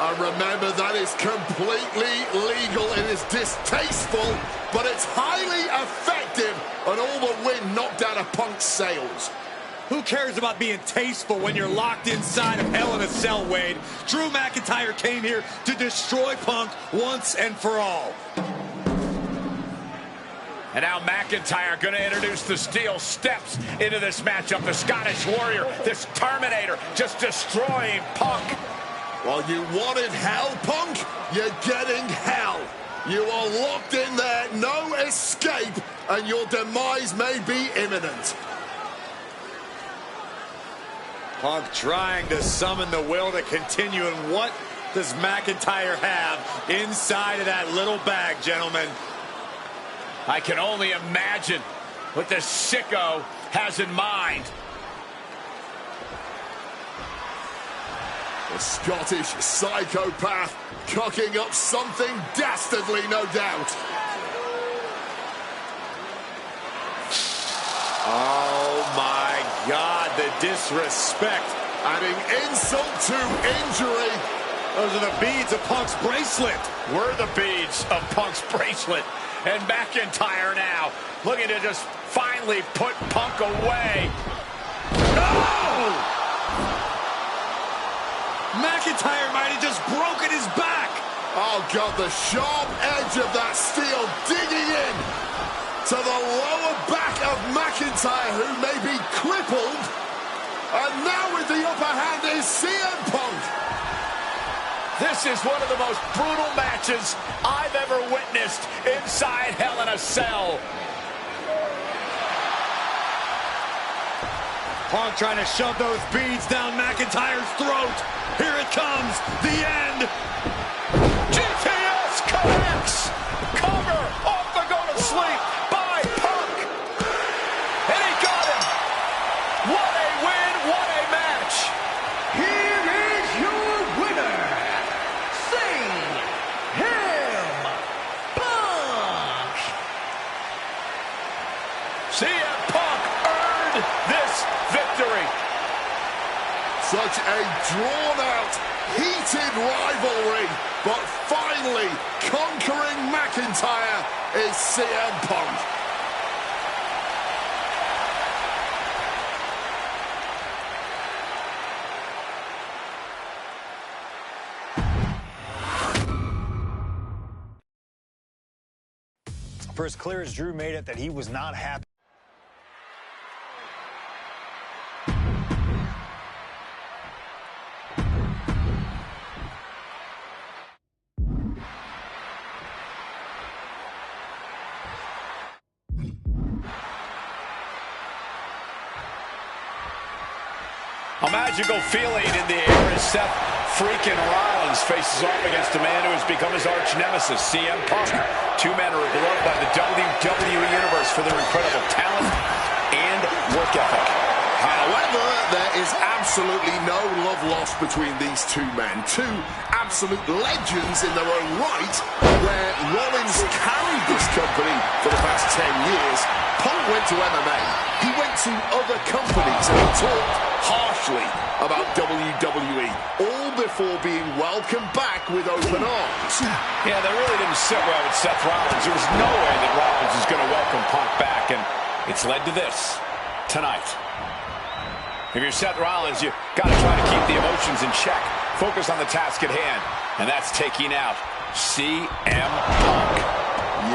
And remember, that is completely legal. It is distasteful, but it's highly effective. And all the wind knocked out of Punk's sails. Who cares about being tasteful when you're locked inside of Hell in a Cell, Wade? Drew McIntyre came here to destroy Punk once and for all. And now McIntyre going to introduce the steel steps into this matchup. The Scottish Warrior, this Terminator, just destroying Punk. Well, you wanted hell, Punk? You're getting hell. You are locked in there, no escape, and your demise may be imminent. Punk trying to summon the will to continue, and what does McIntyre have inside of that little bag, gentlemen? I can only imagine what this sicko has in mind. The Scottish psychopath cocking up something dastardly, no doubt. Oh my God, the disrespect. Adding insult to injury. Those are the beads of Punk's bracelet. We're the beads of Punk's bracelet. And McIntyre now looking to just finally put Punk away. Oh! McIntyre might have just broken his back. Oh, God, the sharp edge of that steel digging in to the lower back of McIntyre, who may be crippled. And now with the upper hand is CM Punk. This is one of the most brutal matches I've ever witnessed inside Hell in a Cell. Punk trying to shove those beads down McIntyre's throat. Here it comes, the end. GTS connects. Cover off the go to sleep by Punk. And he got him. What a win, what a match. Here is your winner, CM Punk earned this victory. Such a drawn-out, heated rivalry, but finally conquering McIntyre is CM Punk. For as clear as Drew made it that he was not happy. A magical feeling in the air as Seth freaking Rollins faces off against a man who has become his arch nemesis, CM Punk. Two men are beloved by the WWE Universe for their incredible talent and work ethic. However, there is absolutely no love lost between these two men. Two absolute legends in their own right, where Rollins carried this company for the past 10 years. Punk went to MMA. He went to other companies and he talked harshly about WWE, all before being welcomed back with open arms. Yeah, that really didn't sit well with Seth Rollins. There was no way that Rollins was going to welcome Punk back, and it's led to this tonight. If you're Seth Rollins, you got to try to keep the emotions in check. Focus on the task at hand, and that's taking out CM Punk.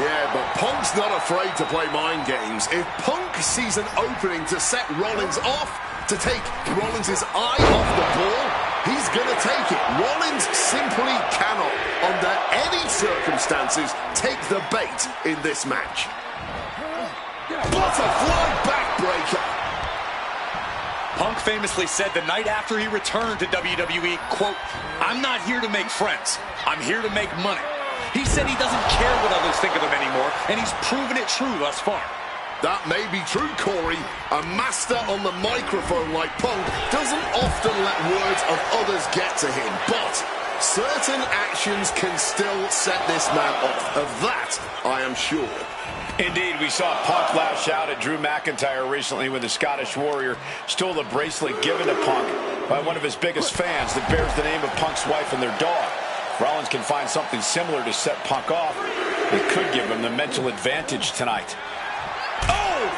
Yeah, but Punk's not afraid to play mind games. If Punk sees an opening to set Rollins off, to take Rollins' eye off the ball, he's going to take it. Rollins simply cannot, under any circumstances, take the bait in this match. Butterfly backbreaker. Punk famously said the night after he returned to WWE, quote, "I'm not here to make friends. I'm here to make money." He said he doesn't care what others think of him anymore, and he's proven it true thus far. That may be true, Corey. A master on the microphone like Punk doesn't often let words of others get to him, but certain actions can still set this man off. Of that, I am sure. Indeed, we saw Punk lash out at Drew McIntyre recently when the Scottish Warrior stole the bracelet given to Punk by one of his biggest fans that bears the name of Punk's wife and their dog. Rollins can find something similar to set Punk off. It could give him the mental advantage tonight. Oh!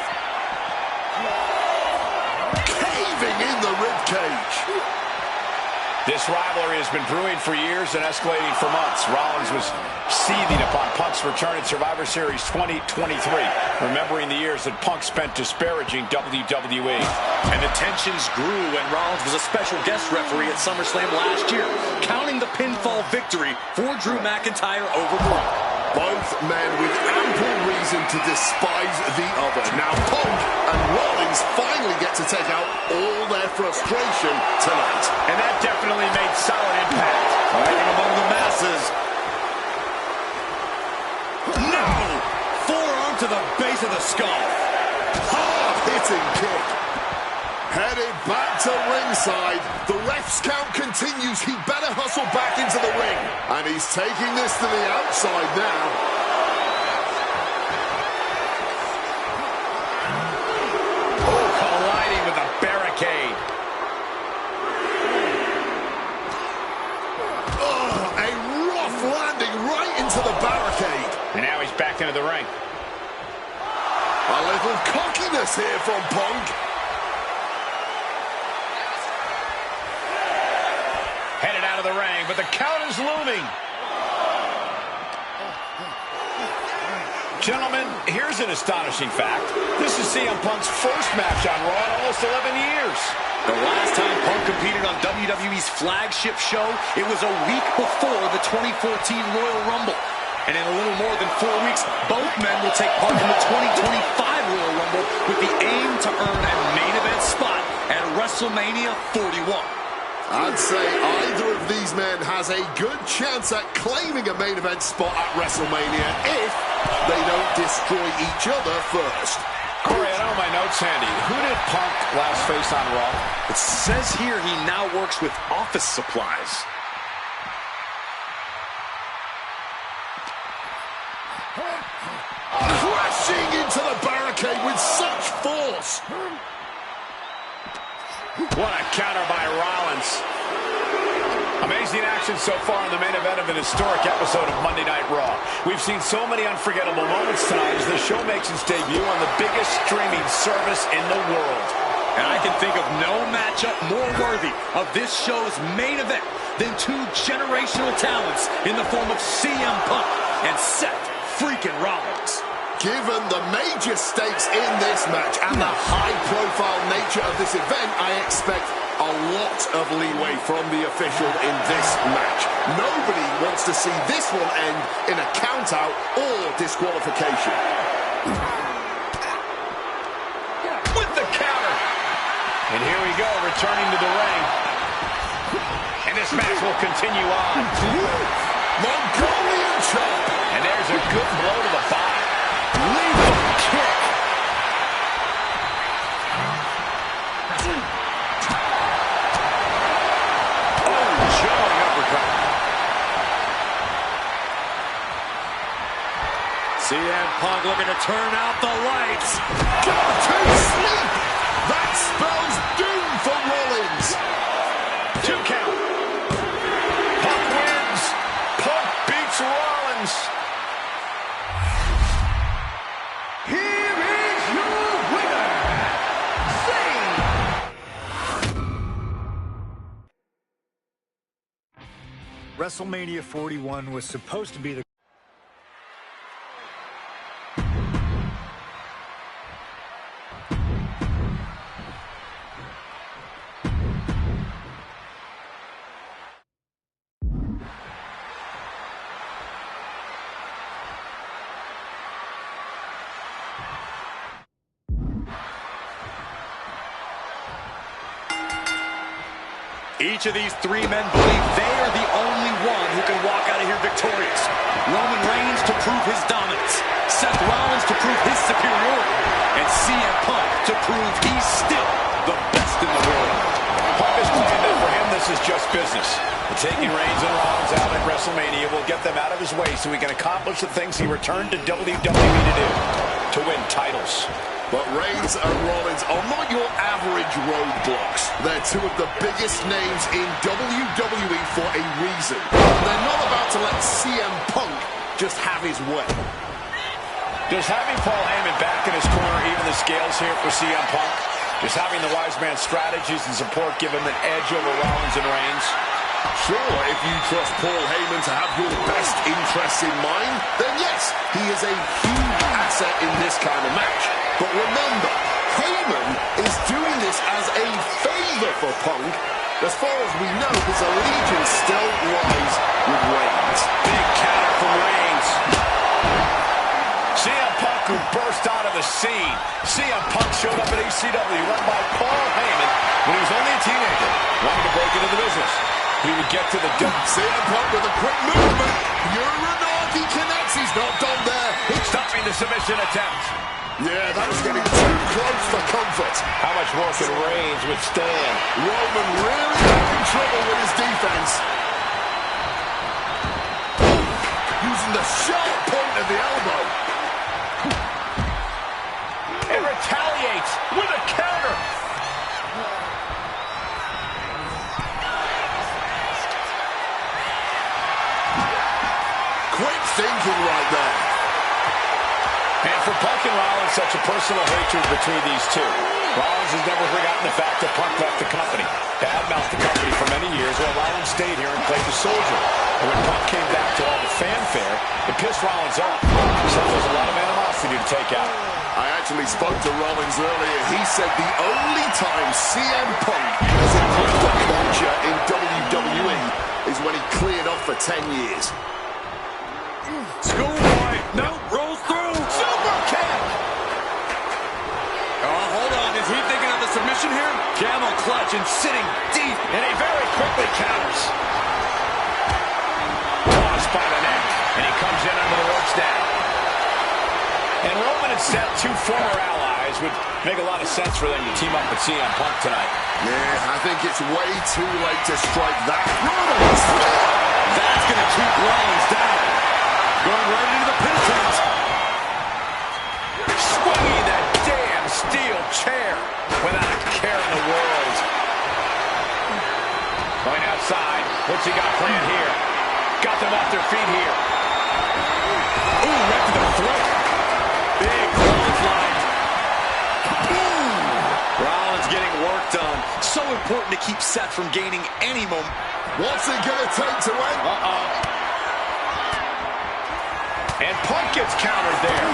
Caving in the ribcage. This rivalry has been brewing for years and escalating for months. Rollins was seething upon Punk's return at Survivor Series 2023, remembering the years that Punk spent disparaging WWE. And the tensions grew when Rollins was a special guest referee at SummerSlam last year, counting the pinfall victory for Drew McIntyre over Punk. Both men with ample reason to despise the other. Now Punk and Rollins finally get to take out all their frustration tonight. And that definitely made solid impact. Fighting among the masses. No! Forearm to the base of the skull. Hard-hitting kick. Headed back to ringside. The ref's count continues. He better hustle back into the ring. And he's taking this to the outside now. Oh, colliding with a barricade. Oh, a rough landing right into the barricade. And now he's back into the ring. A little cockiness here from Punk. Headed out of the ring, but the count is looming. Gentlemen, here's an astonishing fact. This is CM Punk's first match on Raw in almost 11 years. The last time Punk competed on WWE's flagship show, it was a week before the 2014 Royal Rumble. And in a little more than 4 weeks, both men will take part in the 2025 Royal Rumble with the aim to earn a main event spot at WrestleMania 41. I'd say either of these men has a good chance at claiming a main event spot at WrestleMania if they don't destroy each other first. Corey, I don't have my notes handy. Who did Punk last face on Raw? It says here he now works with office supplies. Crashing into the barricade with such force. What a counter by Rollins. Amazing action so far in the main event of an historic episode of Monday Night Raw. We've seen so many unforgettable moments tonight as the show makes its debut on the biggest streaming service in the world. And I can think of no matchup more worthy of this show's main event than two generational talents in the form of CM Punk and Seth freaking Rollins. Given the major stakes in this match and the high-profile nature of this event, I expect a lot of leeway from the official in this match. Nobody wants to see this one end in a count-out or disqualification. With the counter. And here we go, returning to the ring. And this match will continue on. Mongolian chop. And there's a good blow to the body. Lethal kick. Jarring uppercut. CM Punk looking to turn out the lights. Go to sleep. That spells doom for Rollins. 2 count. Punk wins. Punk beats Rollins. Here is your winner, WrestleMania 41 was supposed to be the Each of these three men believe they are the only one who can walk out of here victorious. Roman Reigns to prove his dominance, Seth Rollins to prove his superiority, and CM Punk to prove he's still the best in the world. Punk has claimed that for him this is just business. And taking Reigns and Rollins out at WrestleMania will get them out of his way so he can accomplish the things he returned to WWE to do, to win titles. But Reigns and Rollins are not your average roadblocks. They're two of the biggest names in WWE for a reason. They're not about to let CM Punk just have his way. Does having Paul Heyman back in his corner even the scales here for CM Punk? Does having the wise man strategies and support give him an edge over Rollins and Reigns? Sure, if you trust Paul Heyman to have your best interests in mind, then yes, he is a huge asset in this kind of match. But remember, Heyman is doing this as a favor for Punk. As far as we know, his allegiance still lies with Reigns. Big counter from Reigns. CM Punk who burst out of the scene. CM Punk showed up at ECW run by Paul Heyman when he was only a teenager, wanting to break into the business. He would get to the CM Punk with a quick movement. Uranagi connects. He's not done there. stopping the submission attempt. Yeah, that was getting too close for comfort. How much more can Reigns withstand? Roman really having trouble with his defense. Using the sharp point of the elbow. And retaliates with a counter. Quick thinking right there. And for Punk and Rollins, such a personal hatred between these two. Rollins has never forgotten the fact that Punk left the company, badmouthed the company for many years, while Rollins stayed here and played the soldier. And when Punk came back to all the fanfare, it pissed Rollins off. So there's a lot of animosity to take out. I actually spoke to Rollins earlier. He said the only time CM Punk has improved on for 10 years. Schoolboy, no, rolls through. Super kick. Oh, hold on. Is he thinking of the submission here? Camel clutch and sitting deep. And he very quickly counters. Tossed by the neck. And he comes in under the ropes now. And Roman and Seth, two former allies, would make a lot of sense for them to team up with CM Punk tonight. Yeah, I think it's way too late to strike that. That's going to keep Rollins down. Going right into the pin attempt. Swinging that damn steel chair without a care in the world. Going outside. What's he got planned here? Got them off their feet here. Ooh, right to the throat. Big clothesline. Boom! Rollins getting work done. So important to keep Seth from gaining any moment. What's it going to take to win? And Punk gets countered there.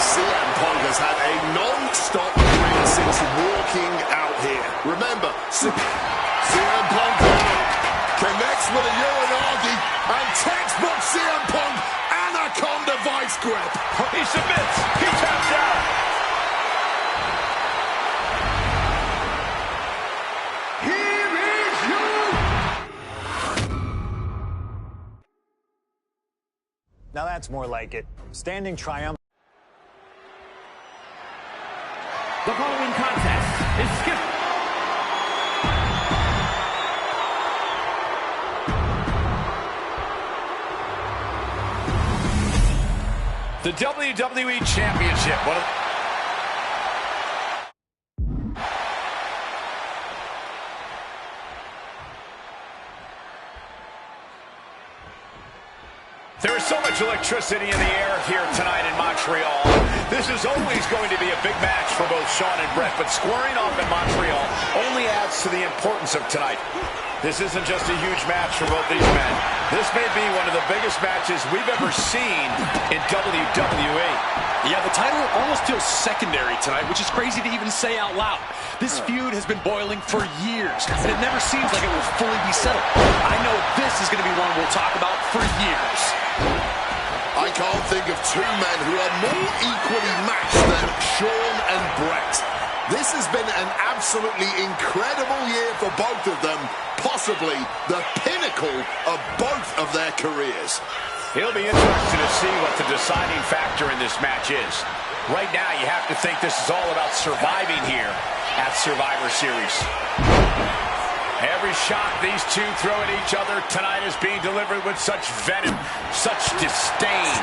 CM Punk has had a non-stop win since walking out here. Remember, CM Punk connects with a Uranagi and textbook CM Punk Anaconda vice grip. He submits. He taps out. Here is your... Now that's more like it. Standing triumph. The following contest is scheduled. The WWE Championship. There is so much electricity in the air here tonight in Montreal. This is always going to be a big match for both Shawn and Bret, but squaring off in Montreal only adds to the importance of tonight. This isn't just a huge match for both these men. This may be one of the biggest matches we've ever seen in WWE. Yeah, the title almost feels secondary tonight, which is crazy to even say out loud. This feud has been boiling for years, and it never seems like it will fully be settled. I know this is going to be one we'll talk about for years. I can't think of two men who are more equally matched than Shawn and Bret. This has been an absolutely incredible year for both of them, possibly the pinnacle of both of their careers. It'll be interesting to see what the deciding factor in this match is. Right now, you have to think this is all about surviving here at Survivor Series. Every shot these two throw at each other tonight is being delivered with such venom, such disdain.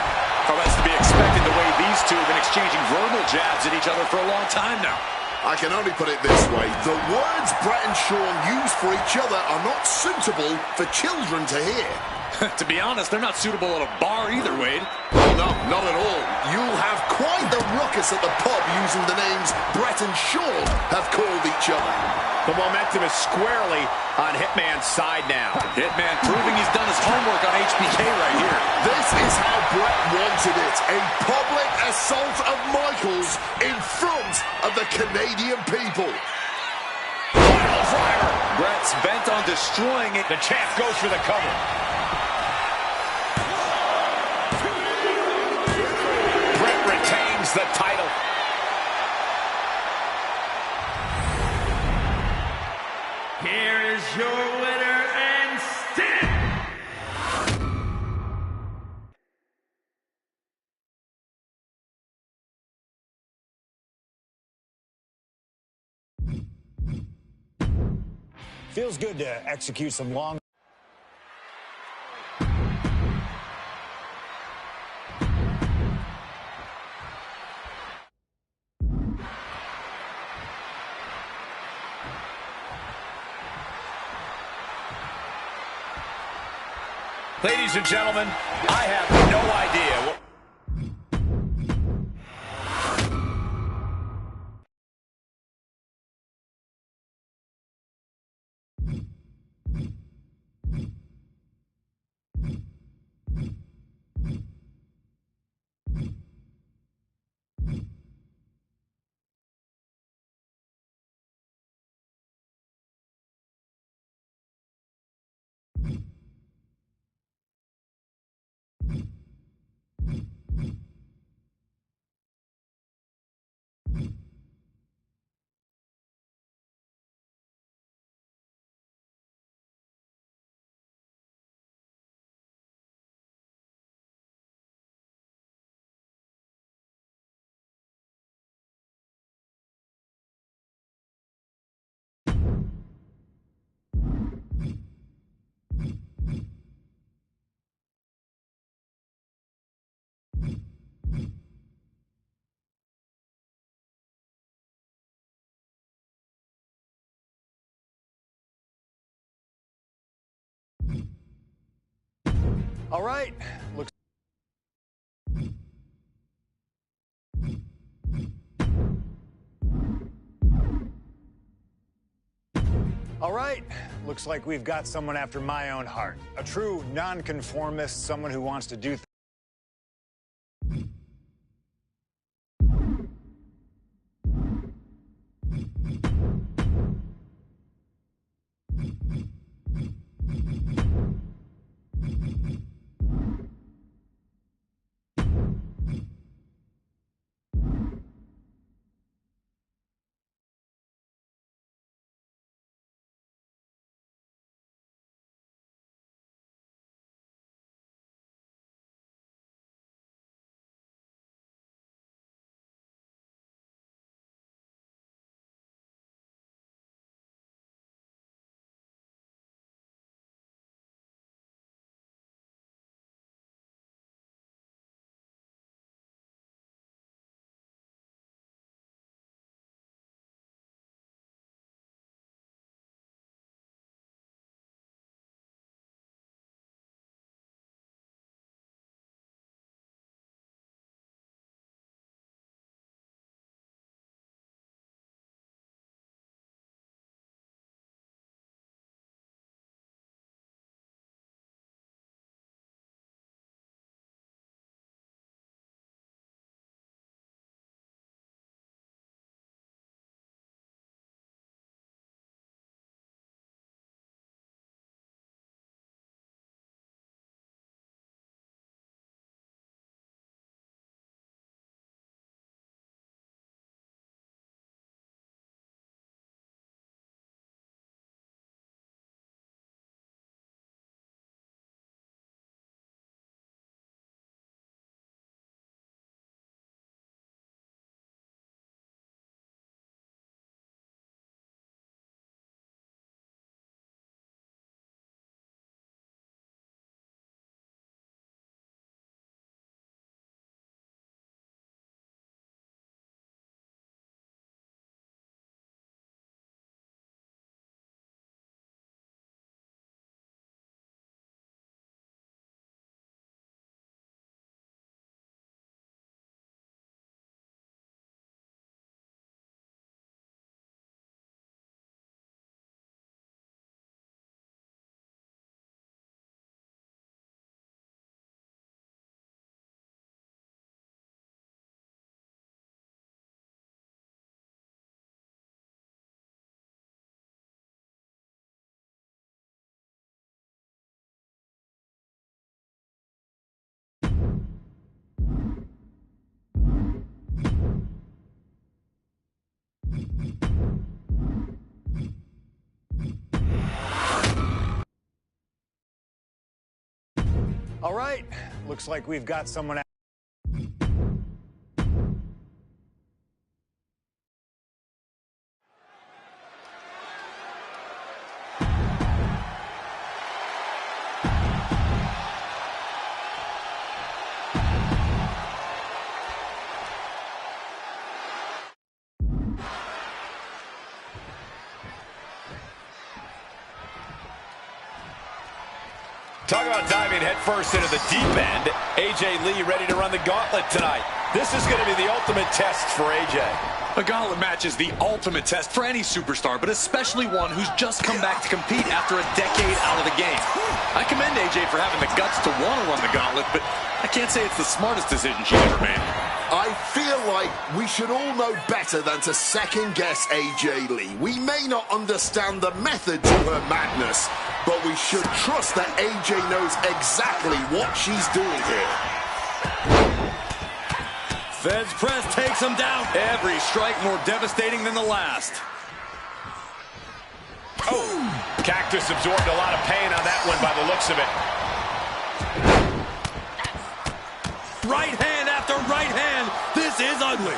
Oh, that's to be expected the way these two have been exchanging verbal jabs at each other for a long time now. I can only put it this way. The words Bret and Shawn use for each other are not suitable for children to hear. To be honest, they're not suitable at a bar either, Wade. Oh, no, not at all. You'll have quite the ruckus at the pub using the names Bret and Shawn have called each other. The momentum is squarely on Hitman's side now. Hitman proving he's done his homework on HBK right here. This is how Bret wanted it. A public assault of Michaels in front of the Canadian people. Final driver. Bret's bent on destroying it. The champ goes for the cover. Bret retains the title. Here is your winner and still Feels good to execute some long... Ladies and gentlemen, I have no idea. All right. Looks like we've got someone after my own heart. A true nonconformist, someone who wants to do All right. Looks like we've got someone Talk about diving headfirst into the deep end. AJ Lee ready to run the gauntlet tonight. This is going to be the ultimate test for AJ. A gauntlet match is the ultimate test for any superstar, but especially one who's just come back to compete after a decade out of the game. I commend AJ for having the guts to want to run the gauntlet, but I can't say it's the smartest decision she's ever made. I feel like we should all know better than to second-guess AJ Lee. We may not understand the method to her madness, but we should trust that AJ knows exactly what she's doing here. Feds press takes him down. Every strike more devastating than the last. Oh, Cactus absorbed a lot of pain on that one by the looks of it. Right hand after right hand. This is ugly.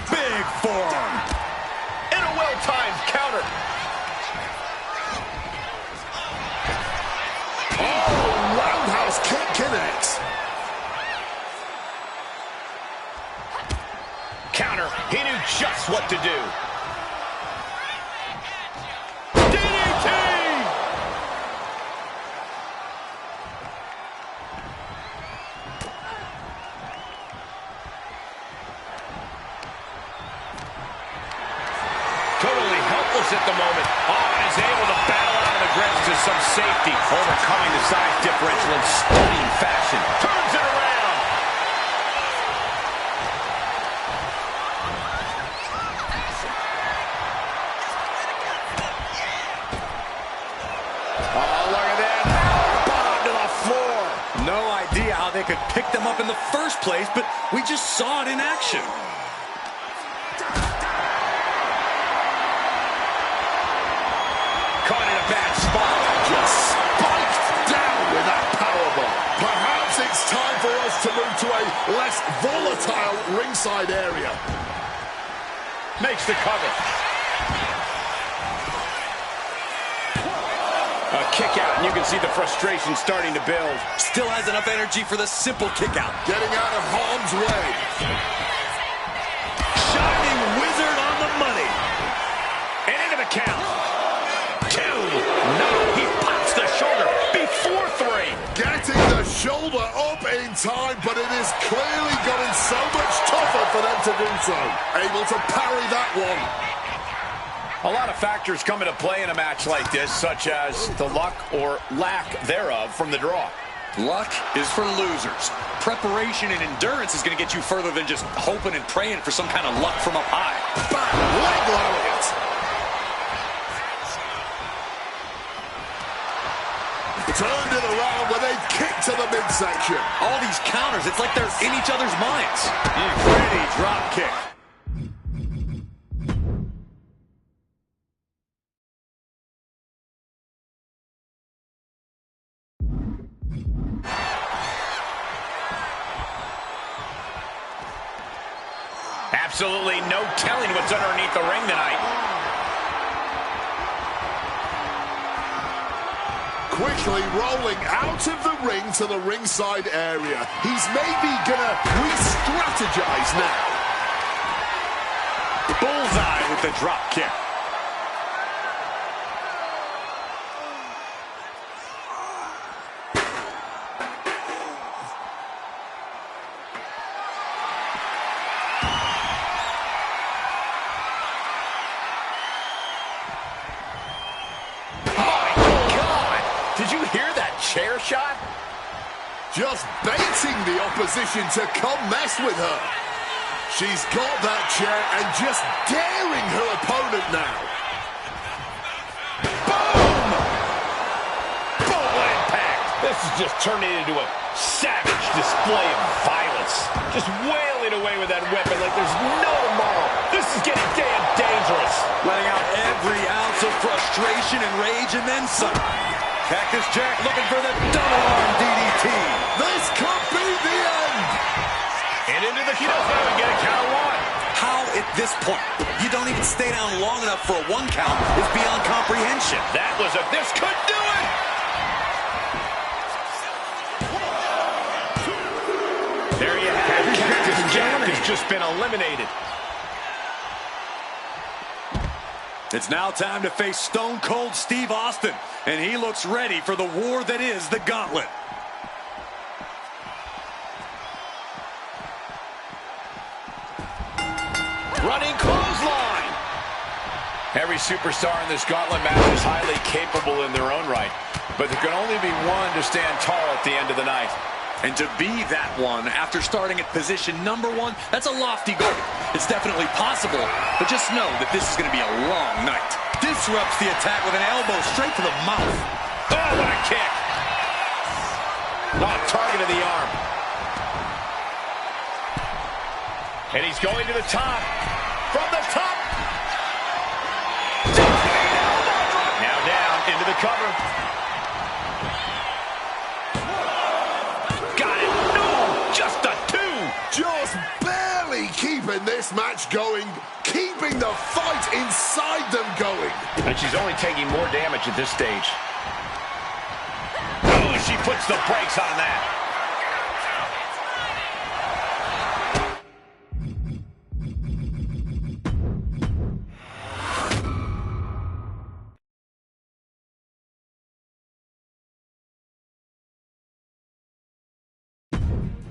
Big forearm. And a well-timed counter. Oh, roundhouse kick connects. Counter. He knew just what to do. at the moment. Oh, and is able to battle out of the grips to some safety. Overcoming the size differential in stunning fashion. Turns it around. Oh, look at that. Bomb to the floor. No idea how they could pick them up in the first place, but we just saw it in action. Caught in a bad spot. Just spiked down with that powerbomb. Perhaps it's time for us to move to a less volatile ringside area. Makes the cover. A kick out, and you can see the frustration starting to build. Still has enough energy for the simple kick out. Getting out of harm's way. Shining wizard on the money. And into the count. 2. No, he pops the shoulder before 3. Getting the shoulder up in time, but it is clearly gotten so much tougher for them to do so. Able to parry that one. A lot of factors come into play in a match like this, such as the luck or lack thereof from the draw. Luck is for losers. Preparation and endurance is going to get you further than just hoping and praying for some kind of luck from up high. Back leg lariat. Turned it around with a kick to the midsection. All these counters, it's like they're in each other's minds. Pretty drop kick. Absolutely no telling what's underneath the ring tonight. Quickly rolling out of the ring to the ringside area. He's maybe gonna re-strategize now. Bullseye with the drop kick. Chair shot? Just baiting the opposition to come mess with her. She's got that chair and just daring her opponent now. Boom! Boom, what impact. This is just turning into a savage display of violence. Just wailing away with that weapon like there's no tomorrow. This is getting damn dangerous. Letting out every ounce of frustration and rage and then some. Cactus Jack looking for the double arm DDT. This could be the end. And into the kill. We get a count of 1. How at this point you don't even stay down long enough for a 1 count is beyond comprehension. That was a... This could do it. There you have it. Cactus Jack has just been eliminated. It's now time to face Stone Cold Steve Austin, and he looks ready for the war that is the Gauntlet. Running clothesline. Every superstar in this Gauntlet match is highly capable in their own right, but there can only be one to stand tall at the end of the night. And to be that one after starting at position number 1, that's a lofty goal. It's definitely possible, but just know that this is going to be a long night. Disrupts the attack with an elbow straight to the mouth. Oh, what a kick. Oh, target of the arm. And he's going to the top. From the top. Now down into the cover. Just a 2. Just barely keeping this match going, keeping the fight inside them going. And she's only taking more damage at this stage. Oh, she puts the brakes on that.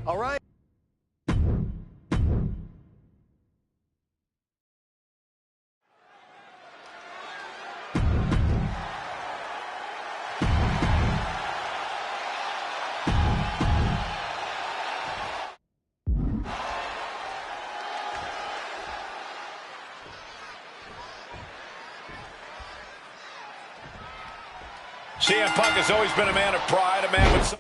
All right. CM Punk has always been a man of pride, a man with...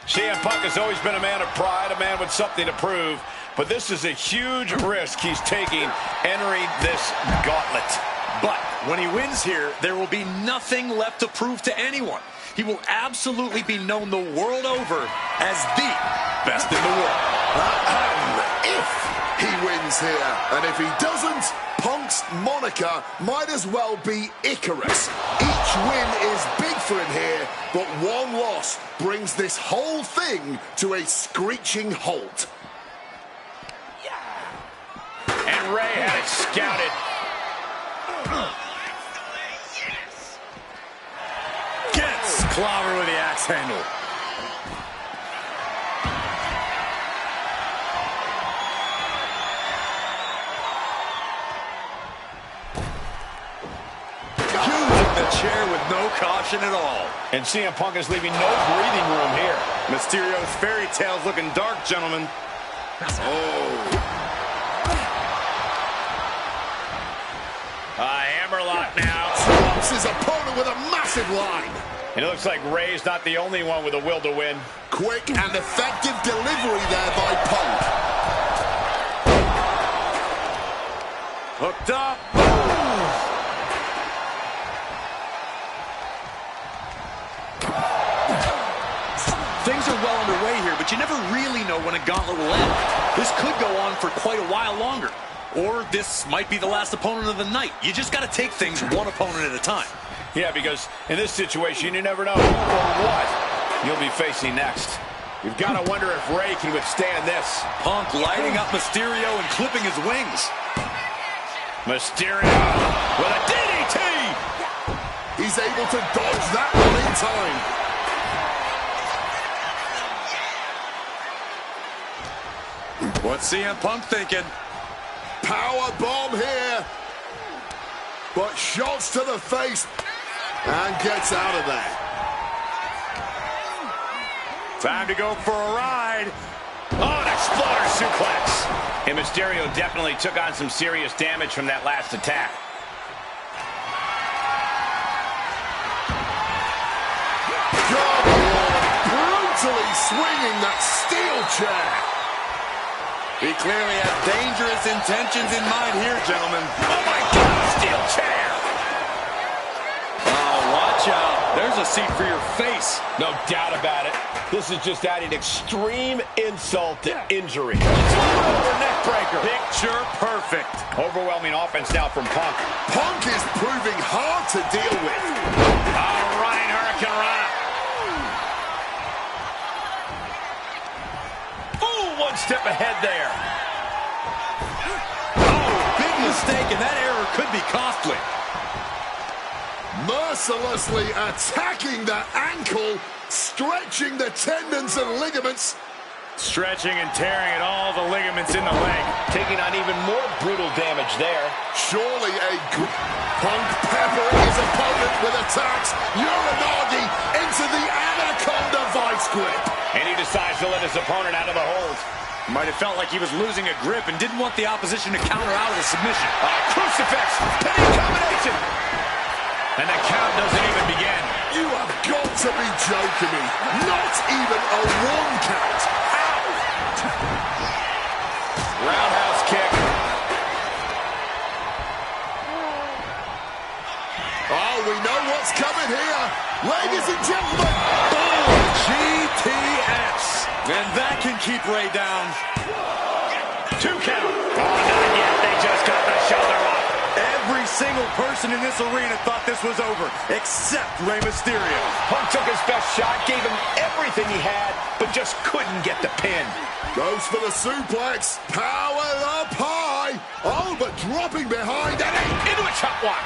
CM Punk has always been a man of pride, a man with something to prove, but this is a huge risk he's taking entering this gauntlet. But when he wins here, there will be nothing left to prove to anyone. He will absolutely be known the world over as the best in the world. If he wins here, and if he doesn't, Punk's moniker might as well be Icarus. Each win is big for him here, but one loss brings this whole thing to a screeching halt. And Ray had it scouted. Gets clobbered with the axe handle. Using the chair with no caution at all. And CM Punk is leaving no breathing room here. Mysterio's fairy tale's looking dark, gentlemen. Hammerlock now. Drops his opponent with a massive line. And it looks like Ray's not the only one with a will to win. Quick and effective delivery there by Punk. Hooked up. Things are well underway here, but you never really know when a gauntlet will end. This could go on for quite a while longer. Or this might be the last opponent of the night. You just got to take things one opponent at a time. Yeah, because in this situation, you never know who or what you'll be facing next. You've got to wonder if Ray can withstand this. Punk lighting up Mysterio and clipping his wings. Mysterio with a DDT! He's able to dodge that one in time. What's CM Punk thinking? Power bomb here. But shots to the face and gets out of there. Time to go for a ride. Oh, an exploder suplex. And Mysterio definitely took on some serious damage from that last attack. God, brutally swinging that steel chair. He clearly had dangerous intentions in mind here, gentlemen. Oh, my God, steel chair. Oh, watch out. There's a seat for your face. No doubt about it. This is just adding extreme insult to injury. Over neck breaker. Picture perfect. Overwhelming offense now from Punk. Punk is proving hard to deal with. Running Hurricane Rana. One step ahead there. Oh, big mistake, and that error could be costly. Mercilessly attacking the ankle, stretching the tendons and ligaments. Stretching and tearing at all the ligaments in the leg. Taking on even more brutal damage there. Surely Punk peppering his opponent with attacks. Uranagi into the Anaconda vice grip. And he decides to let his opponent out of the hold. Might have felt like he was losing a grip and didn't want the opposition to counter out of the submission. Crucifix, penny combination. And the count doesn't even begin. You have got to be joking me. Not even a one count. Roundhouse kick. Oh, we know what's coming here. Ladies and gentlemen. GTS. And that can keep Ray down. 2 count. Oh, not yet. They just got the shoulder up. Every single person in this arena thought this was over, except Rey Mysterio. Punk took his best shot, gave him everything he had, but just couldn't get the pin. Goes for the suplex. Power up high. Oh, but dropping behind Eddie. Into a chop block.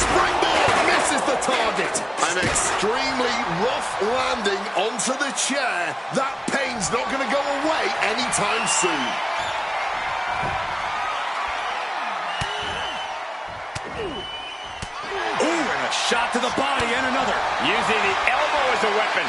Springboard misses the target. An extremely rough landing onto the chair. That pains is not going to go away anytime soon. Ooh, and a shot to the body and another. Using the elbow as a weapon.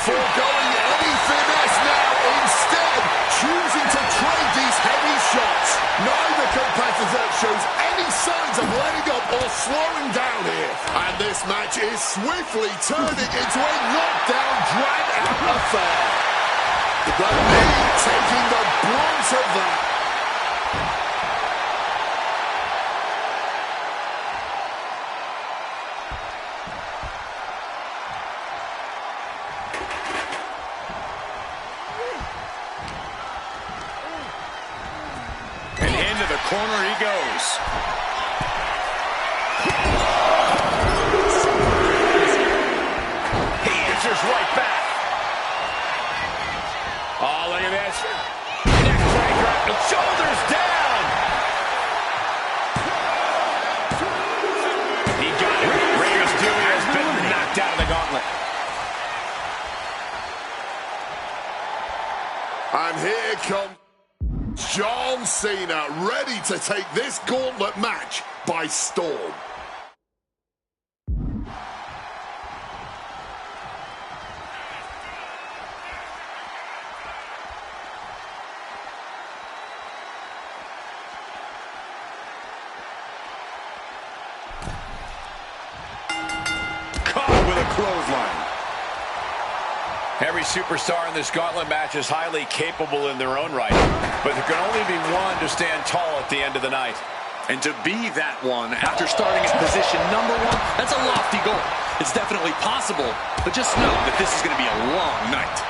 Foregoing any finesse now, instead choosing to trade these heavy shots. Neither competitor shows any signs of letting up or slowing down here. And this match is swiftly turning into a knockdown, drag-out affair. The knee taking the brunt of that. Corner he goes. He answers right back. Oh, look at this. Neck breaker. Shoulders down. He got it. Rey Mysterio has been knocked out of the gauntlet. And here comes John Cena, ready to take this gauntlet match by storm. Caught with a clothesline. Every superstar in this gauntlet match is highly capable in their own right, but there can only be one to stand tall at the end of the night. And to be that one after starting at position number 1, that's a lofty goal. It's definitely possible, but just know that this is going to be a long night.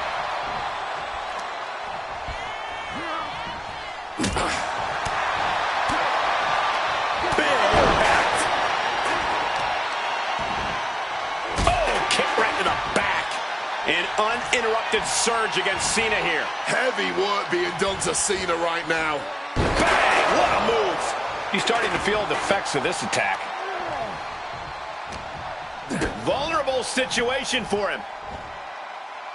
Big impact. Oh, kick right to the back. An uninterrupted surge against Cena here. Heavy work being done to Cena right now. Bang! What a move. He's starting to feel the effects of this attack. Vulnerable situation for him.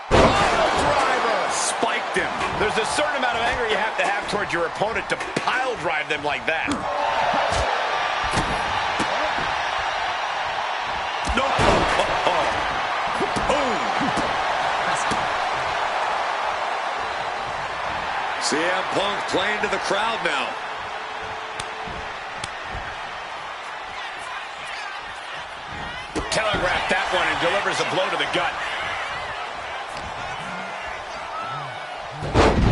Pile driver. Spiked him. There's a certain amount of anger you have to have towards your opponent to pile drive them like that. No. Boom. CM Punk playing to the crowd now. Telegraphed that one and delivers a blow to the gut.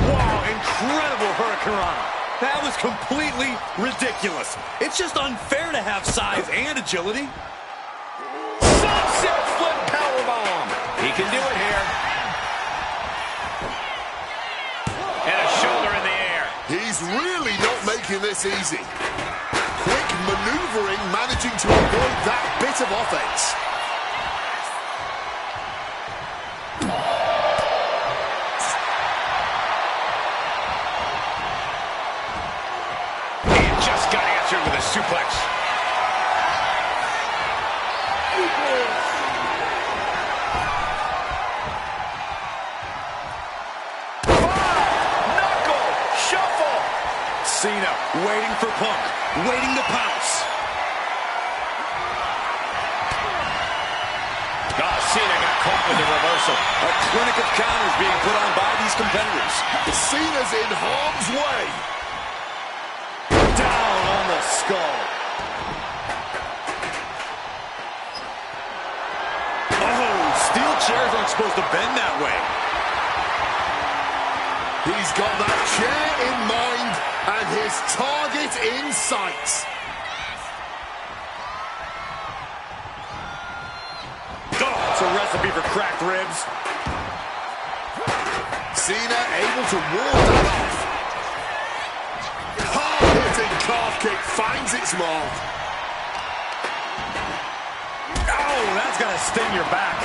Wow, incredible hurricanrana. That was completely ridiculous. It's just unfair to have size and agility. Sunset flip powerbomb. He can do it here. And a shoulder in the air. He's really not making this easy. Quick maneuvering, managing to avoid that bit of offense. He just got answered with a suplex. Knuckle shuffle. Cena waiting for Punk, waiting to pounce. Cena got caught with the reversal. A clinic of counters being put on by these competitors. Cena's in harm's way. Down on the skull. Oh, steel chairs aren't supposed to bend that way. He's got that chair in mind and his target in sight. It's a recipe for cracked ribs. Cena able to ward that off. Hard-hitting calf kick finds its mark. Oh, that's gonna sting your back.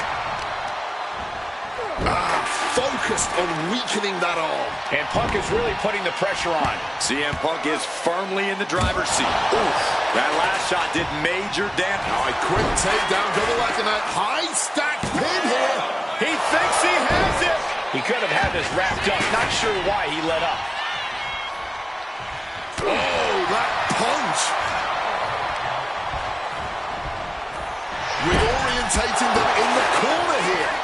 Focused on weakening that arm. And Punk is really putting the pressure on. CM Punk is firmly in the driver's seat. Oof, that last shot did major damage. Now a quick takedown, double leg and a high stacked pin here. He thinks he has it. He could have had this wrapped up. Not sure why he let up. Oh, that punch. Reorientating them in the corner here.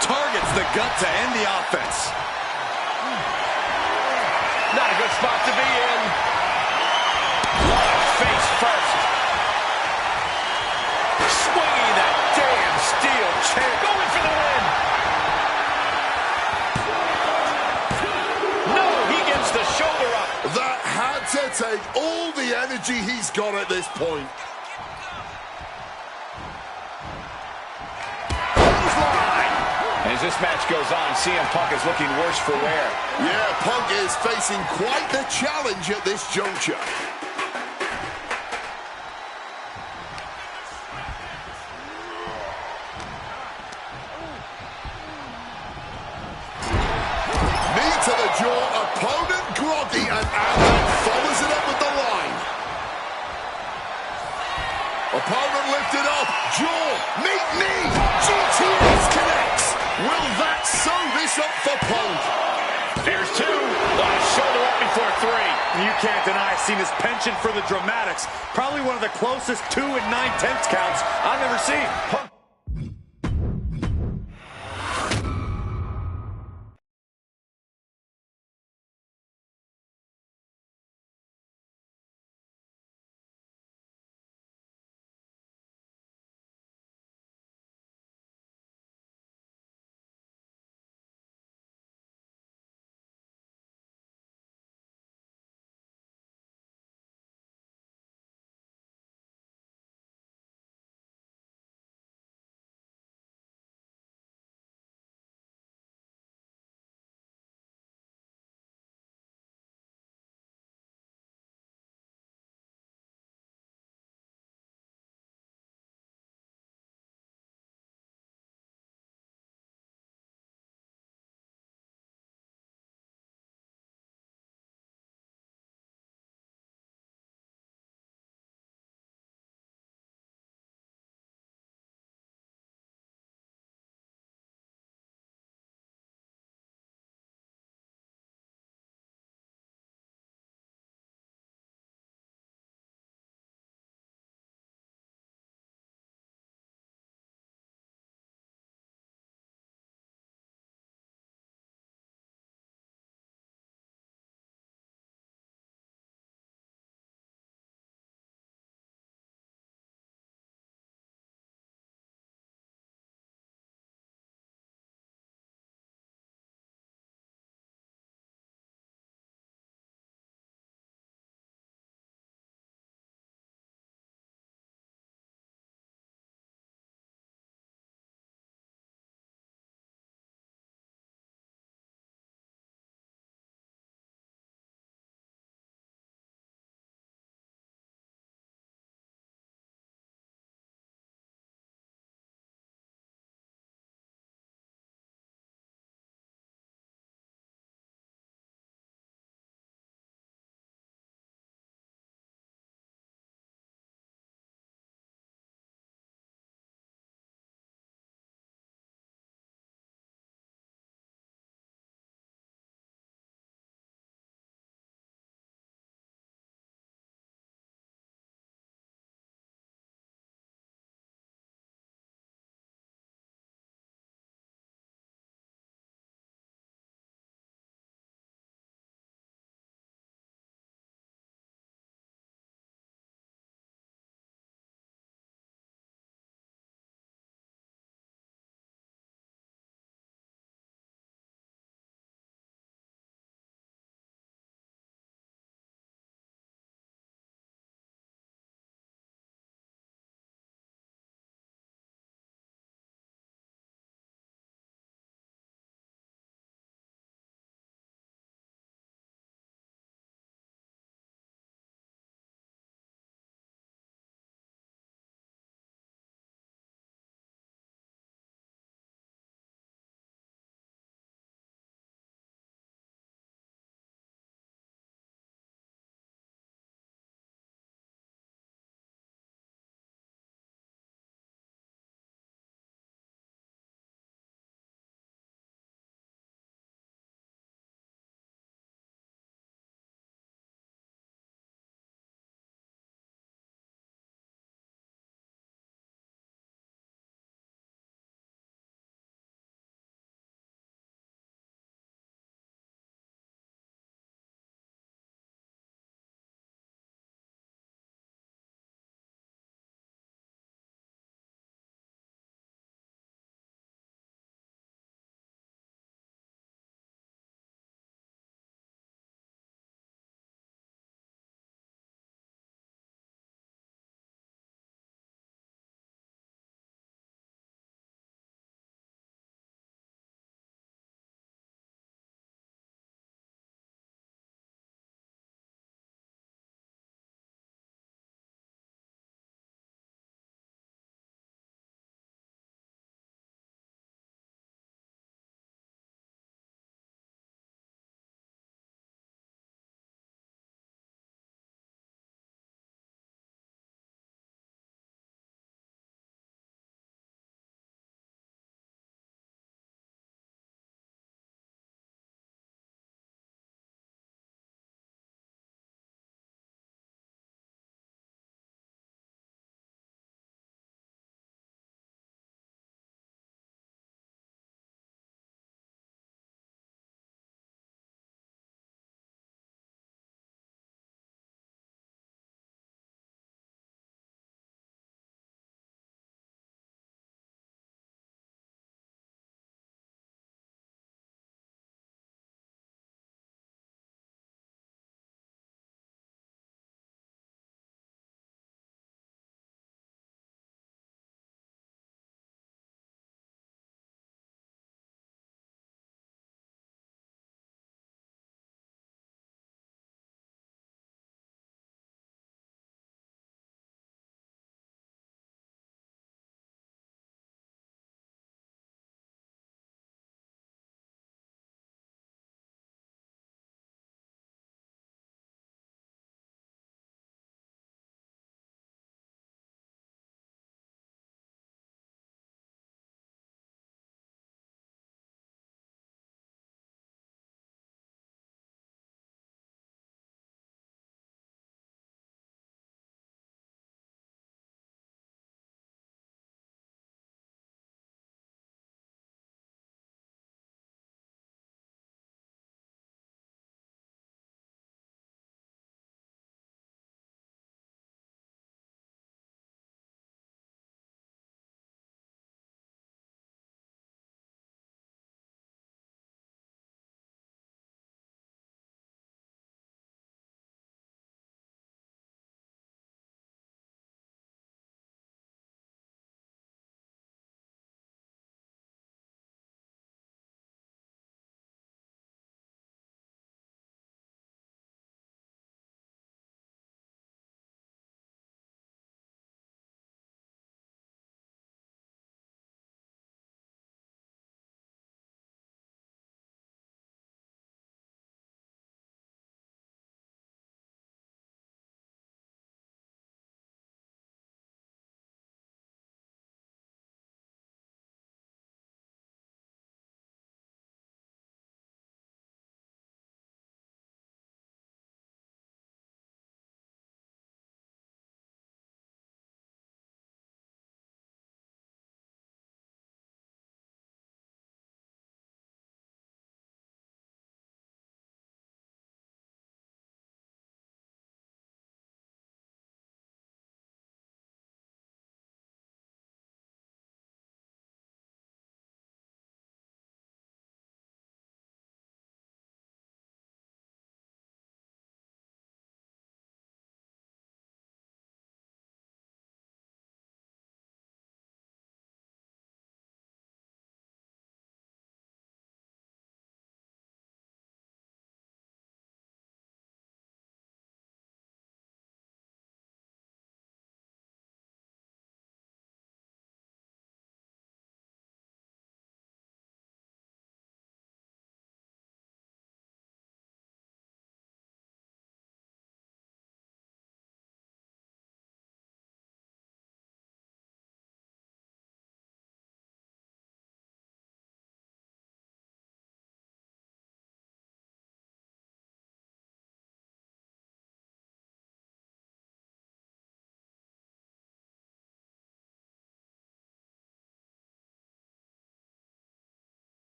Targets the gut to end the offense. Not a good spot to be in. Face first. Swinging that damn steel chair. Going for the win. No, he gets the shoulder up. That had to take all the energy he's got at this point. As this match goes on, CM Punk is looking worse for wear. Yeah, Punk is facing quite the challenge at this juncture. Knee to the jaw, opponent groggy, and Allen follows it up with the line. Opponent lifted up, jaw, meet knee, GTS connects. Will that sew this up for Punk? There's two. Shoulder up before three. You can't deny seeing his penchant for the dramatics. Probably one of the closest 2 9/10 counts I've ever seen. Punk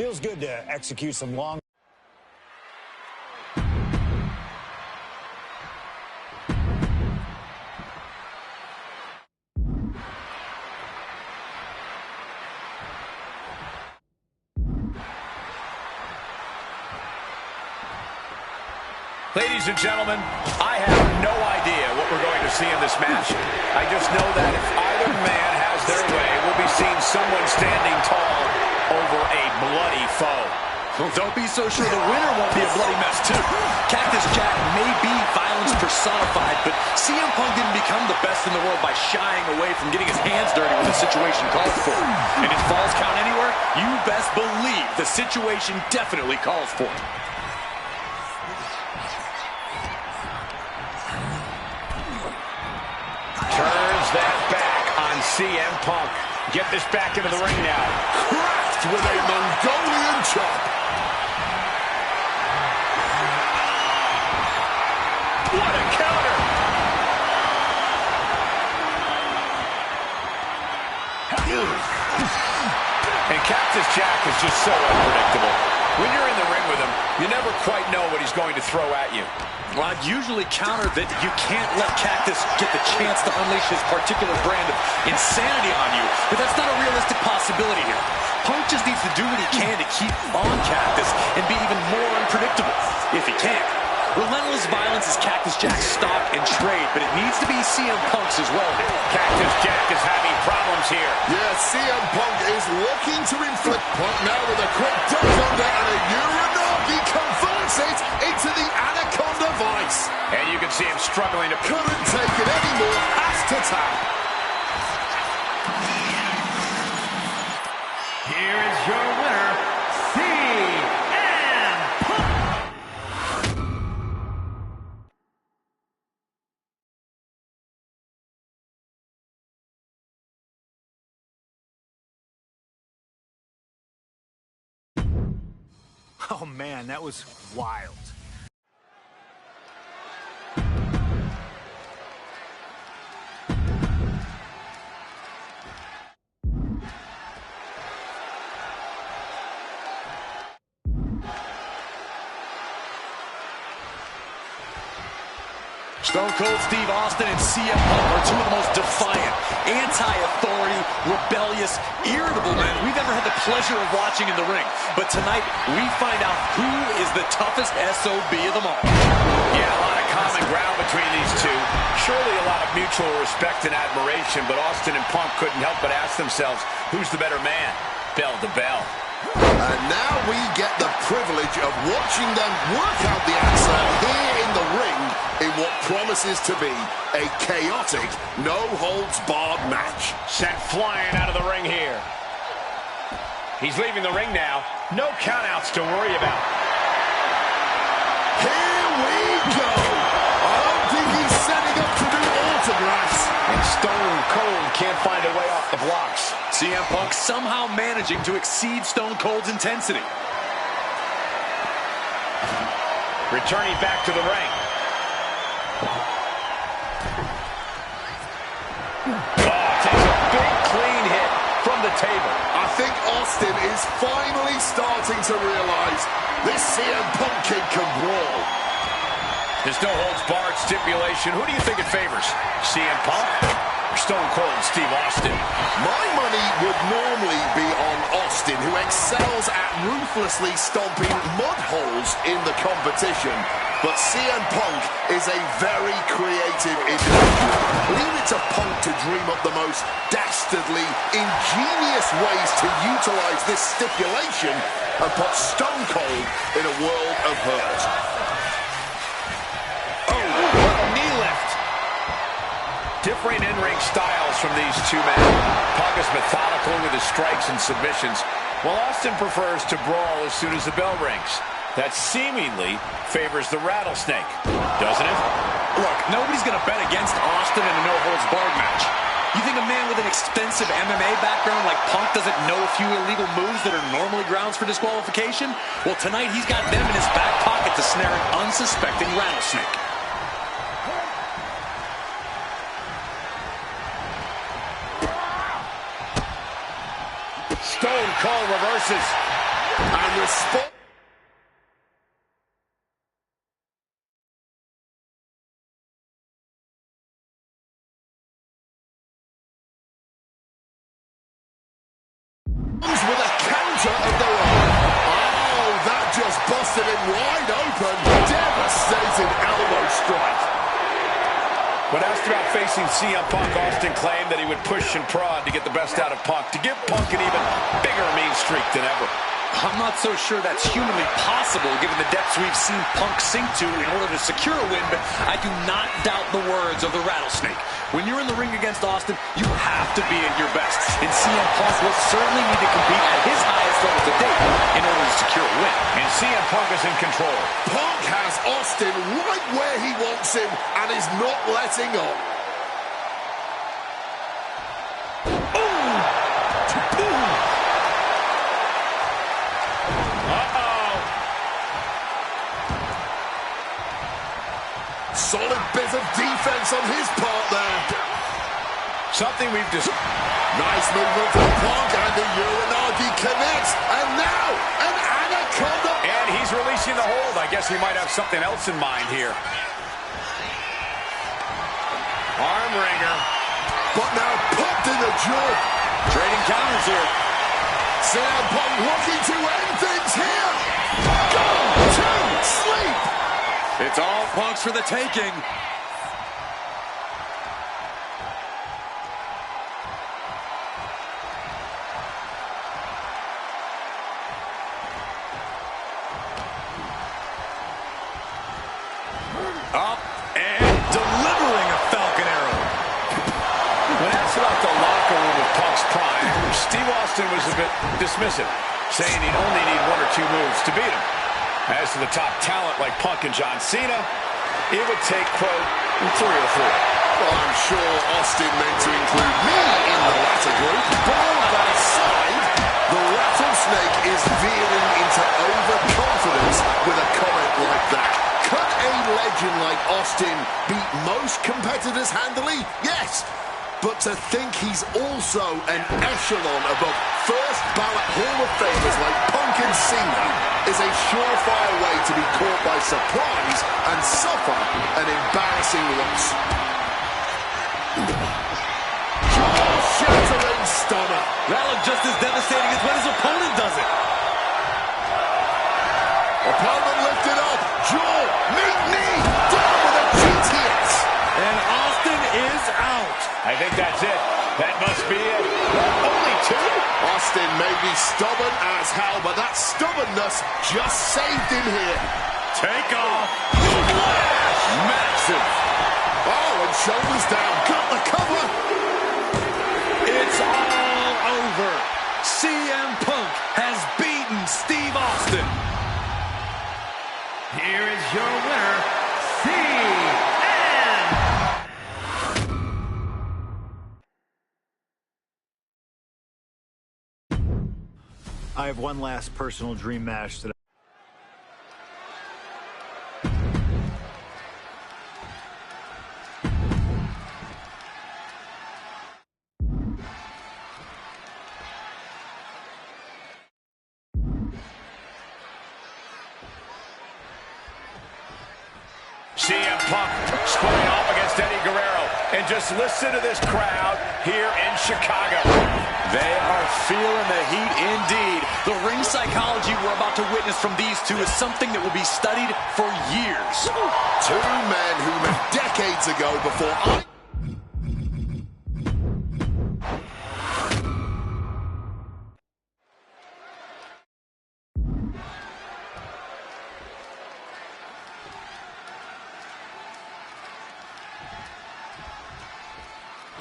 Feels good to execute some long. Ladies and gentlemen, I have no idea what we're going to see in this match. I just know that if either man has their way, we'll be seeing someone standing tall over a bloody foe. Well, don't be so sure the winner won't be a bloody mess, too. Cactus Jack may be violence personified, but CM Punk didn't become the best in the world by shying away from getting his hands dirty when the situation called for it. And if falls count anywhere, you best believe the situation definitely calls for it. Turns that back on CM Punk. Get this back into the ring now. Cracked with a Mongolian chop. What a counter! And Cactus Jack is just so unpredictable. When you're in the ring with him, you never quite know what he's going to throw at you. Well, I'd usually counter that you can't let Cactus get the chance to unleash his particular brand of insanity on you, but that's not a realistic possibility here. Punk just needs to do what he can to keep on Cactus and be even more unpredictable, if he can. Relentless violence is Cactus Jack's stock and trade, but it needs to be CM Punk's as well here. Cactus Jack is having problems here. Yeah, CM Punk is looking to inflict. Punk now with a quick duck under and a Uranagi converts it into the Anaconda Vice. And you can see him struggling to... Couldn't take it anymore, has to tap. Here is your winner, CM Punk. Oh, man, that was wild. Stone Cold Steve Austin and CM Punk are two of the most defiant, anti-authority, rebellious, irritable men we've ever had the pleasure of watching in the ring. But tonight, we find out who is the toughest SOB of them all. Yeah, a lot of common ground between these two. Surely a lot of mutual respect and admiration, but Austin and Punk couldn't help but ask themselves, who's the better man? Bell to bell. And now we get the privilege of watching them work out the answer here in the ring in what promises to be a chaotic, no-holds-barred match. Sent flying out of the ring here. He's leaving the ring now. No countouts to worry about. Here we go. I don't think he's setting up to do autographs. And Stone Cold can't find a way off the blocks. CM Punk somehow managing to exceed Stone Cold's intensity. Returning back to the ring. Takes a big clean hit from the table. I think Austin is finally starting to realize this CM Punk kid can brawl. There's no holds barred stipulation. Who do you think it favors? CM Punk or Stone Cold Steve Austin? My money would normally be on Austin, who excels at ruthlessly stomping mud holes in the competition. But CM Punk is a very creative individual. Leave it to Punk to dream up the most dastardly, ingenious ways to utilize this stipulation and put Stone Cold in a world of hurt. Knee lift. Different in-ring styles from these two men. Punk is methodical with his strikes and submissions, while Austin prefers to brawl as soon as the bell rings. That seemingly favors the rattlesnake, doesn't it? Look, nobody's going to bet against Austin in a no-holds-barred match. You think a man with an extensive MMA background like Punk doesn't know a few illegal moves that are normally grounds for disqualification? Well, tonight he's got them in his back pocket to snare an unsuspecting rattlesnake. Stone Cold reverses. And respond. With a counter of their own. Oh, that just busted him wide open. Devastating elbow strike. When asked about facing CM Punk, Austin claimed that he would push and prod to get the best out of Punk, to give Punk an even bigger mean streak than ever. I'm not so sure that's humanly possible given the depths we've seen Punk sink to in order to secure a win, but I do not doubt the words of the Rattlesnake. When you're in the ring against Austin, you have to be at your best, and CM Punk will certainly need to compete at his highest level to date in order to secure a win. And CM Punk is in control. Punk has Austin right where he wants him and is not letting up. Solid bit of defense on his part there. Something we've just... Nice movement from Punk, and the Uranagi connects. And now, an Anaconda. And he's releasing the hold. I guess he might have something else in mind here. Arm wringer. But now popped in the jaw. Trading counters here. CM Punk looking to end things here. Go to sleep. It's all Punk's for the taking. Up and delivering a Falcon Arrow. When asked about the locker room of Punk's prime, Steve Austin was a bit dismissive, saying he'd only need 1 or 2 moves to beat him. As to the top talent like Punk and John Cena, it would take, quote, 3 or 4. Well, I'm sure Austin meant to include me in the latter group. But all that aside, the Rattlesnake is veering into overconfidence with a comment like that. Could a legend like Austin beat most competitors handily? Yes. But to think he's also an echelon above first ballot Hall of Famers like Punk and Cena is a surefire way to be caught by surprise and suffer an embarrassing loss. Jaw-shattering stunner. That looked just as devastating as when his opponent does it. Opponent lifted up. Jaw, meet knee, down with a GTS. And Austin is out. I think that's it. That must be it. Only 2? Austin may be stubborn as hell, but that stubbornness just saved him here. Take off. Flash. Massive. Oh, and shoulders down. Got the cover. It's all over. CM Punk has beaten Steve Austin. Here is your winner, CM. I have one last personal dream match that CM Punk squaring off against Eddie Guerrero. And just listen to this crowd here in Chicago. They are feeling the heat indeed. The ring psychology we're about to witness from these two is something that will be studied for years. 2 men who met decades ago before I...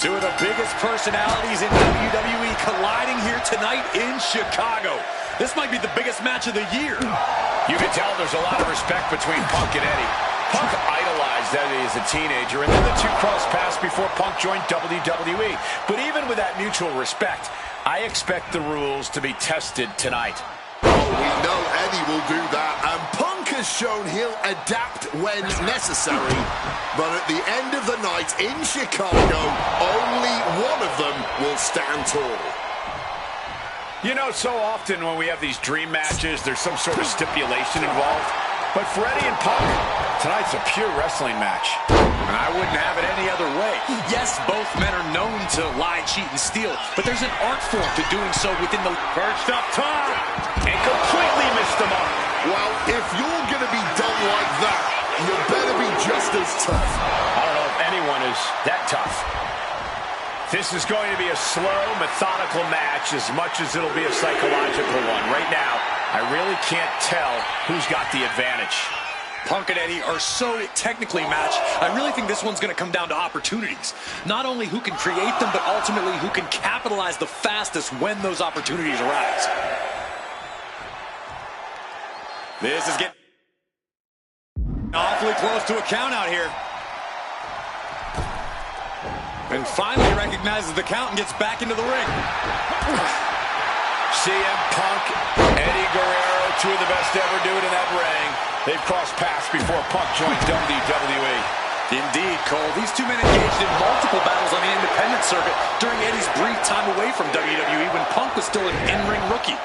Two of the biggest personalities in WWE colliding here tonight in Chicago. This might be the biggest match of the year. You can tell there's a lot of respect between Punk and Eddie. Punk idolized Eddie as a teenager, and then the 2 crossed paths before Punk joined WWE. But even with that mutual respect, I expect the rules to be tested tonight. We know Eddie will do that, and Punk has shown he'll adapt when necessary. But at the end of the night in Chicago, only one of them will stand tall. You know, so often when we have these dream matches, there's some sort of stipulation involved. But for Eddie and Punk, tonight's a pure wrestling match. And I wouldn't have it any other way. Yes, both men are known to lie, cheat, and steal, but there's an art form to doing so within the... Perched up top, and completely missed the mark. Well, if you're going to be done like that, you better be just as tough. I don't know if anyone is that tough. This is going to be a slow, methodical match as much as it'll be a psychological one. Right now, I really can't tell who's got the advantage. Punk and Eddie are so technically matched. I really think this one's going to come down to opportunities. Not only who can create them, but ultimately who can capitalize the fastest when those opportunities arise. This is getting awfully close to a count out here. And finally recognizes the count and gets back into the ring. CM Punk, Eddie Guerrero, two of the best to ever do it in that ring. They've crossed paths before Punk joined WWE. Indeed, Cole. These two men engaged in multiple battles on the independent circuit during Eddie's brief time away from WWE when Punk was still an in-ring rookie.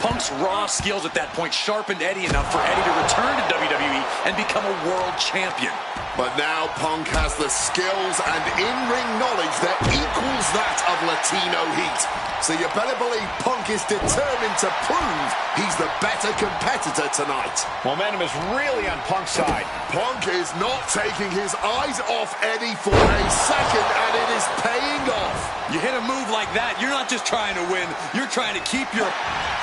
Punk's raw skills at that point sharpened Eddie enough for Eddie to return to WWE and become a world champion. But now Punk has the skills and in-ring knowledge that equals that of Latino heat. So you better believe Punk is determined to prove he's the better competitor tonight. Momentum is really on Punk's side. Punk is not taking his eyes off Eddie for a second, and it is paying off. You hit a move like that, you're not just trying to win, you're trying to keep your...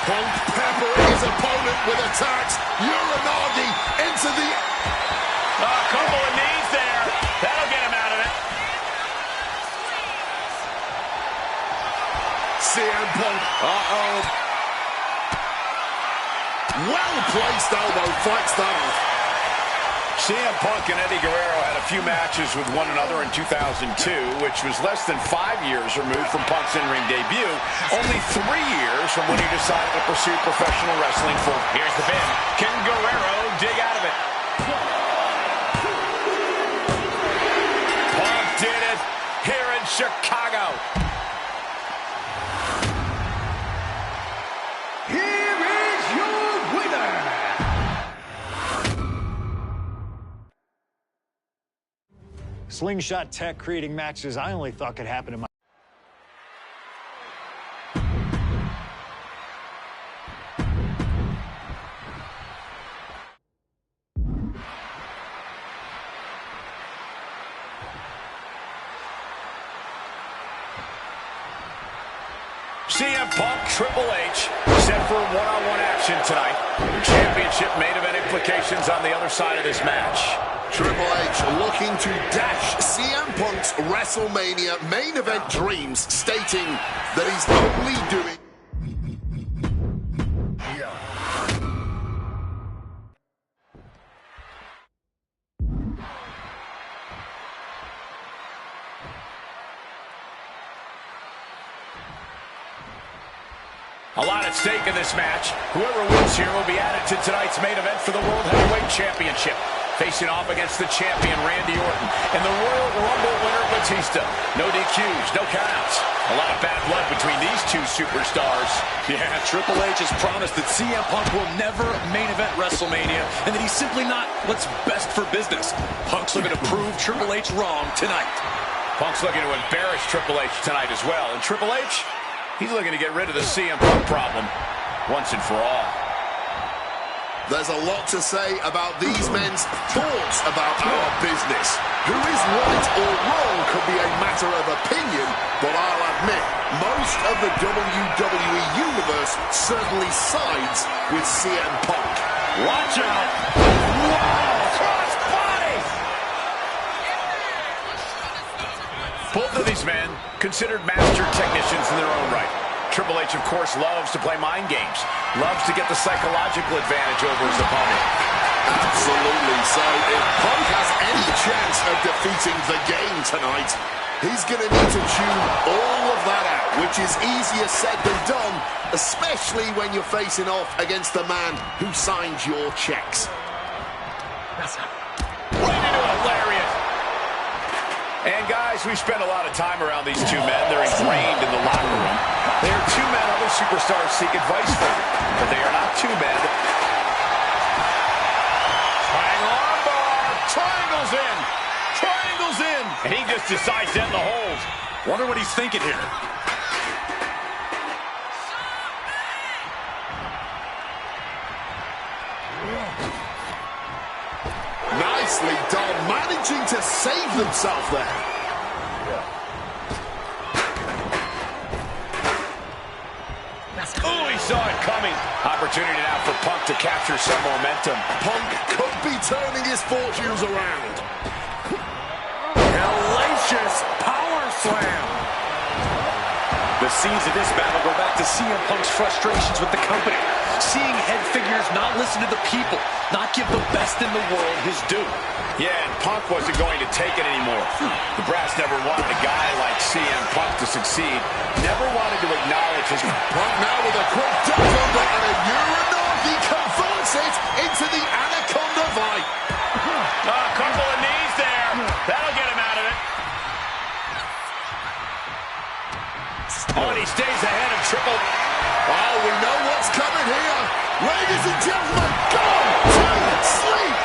Punk peppering his opponent with attacks. Uranagi into the... A couple of knees there. That'll get him out of it. CM Punk. Uh-oh. Well-placed elbow fights that off. CM Punk and Eddie Guerrero had a few matches with one another in 2002, which was less than 5 years removed from Punk's in-ring debut, only 3 years from when he decided to pursue professional wrestling full. Here's the pin. Can Guerrero dig out of it? Punk did it here in Chicago. Here is your winner. Slingshot tech creating matches I only thought could happen in my... CM Punk, Triple H, set for one-on-one action tonight. Championship main event implications on the other side of this match. Triple H looking to dash CM Punk's WrestleMania main event dreams, stating that he's only doing... A lot at stake in this match. Whoever wins here will be added to tonight's main event for the World Heavyweight Championship. Facing off against the champion, Randy Orton, and the Royal Rumble winner, Batista. No DQs, no countouts. A lot of bad blood between these two superstars. Yeah, Triple H has promised that CM Punk will never main event WrestleMania, and that he's simply not what's best for business. Punk's looking to prove Triple H wrong tonight. Punk's looking to embarrass Triple H tonight as well. And Triple H, he's looking to get rid of the CM Punk problem once and for all. There's a lot to say about these men's thoughts about our business. Who is right or wrong could be a matter of opinion, but I'll admit, most of the WWE Universe certainly sides with CM Punk. Watch out! Wow! Cross body! Both of these men considered master technicians in their own right. Triple H, of course, loves to play mind games. Loves to get the psychological advantage over his opponent. Absolutely. So if Punk has any chance of defeating the game tonight, he's going to need to tune all of that out, which is easier said than done, especially when you're facing off against the man who signs your checks. Right into a lariat. And guys, we spend a lot of time around these two men. They're ingrained in the locker room. They are two men other superstars seek advice from, but they are not two men. Triangle armbar. Triangles in. Triangles in. And he just decides to end the hold. Wonder what he's thinking here. Nicely done, managing to save themselves there. Oh, he saw it coming. Opportunity now for Punk to capture some momentum. Punk could be turning his fortunes around. Hellacious power slam. The scenes of this battle go back to CM Punk's frustrations with the company. Seeing head figures not listen to the people, not give the best in the world his due. Yeah, and Punk wasn't going to take it anymore. The brass never wanted a guy like CM Punk to succeed. Never wanted to acknowledge his... Punk now with a quick duck under and a Uranagi converts it into the Anaconda Vipe. A couple of knees there. That'll get him out of it. Oh, and he stays ahead of Triple... Oh, we know what's coming here. Ladies and gentlemen, go to sleep.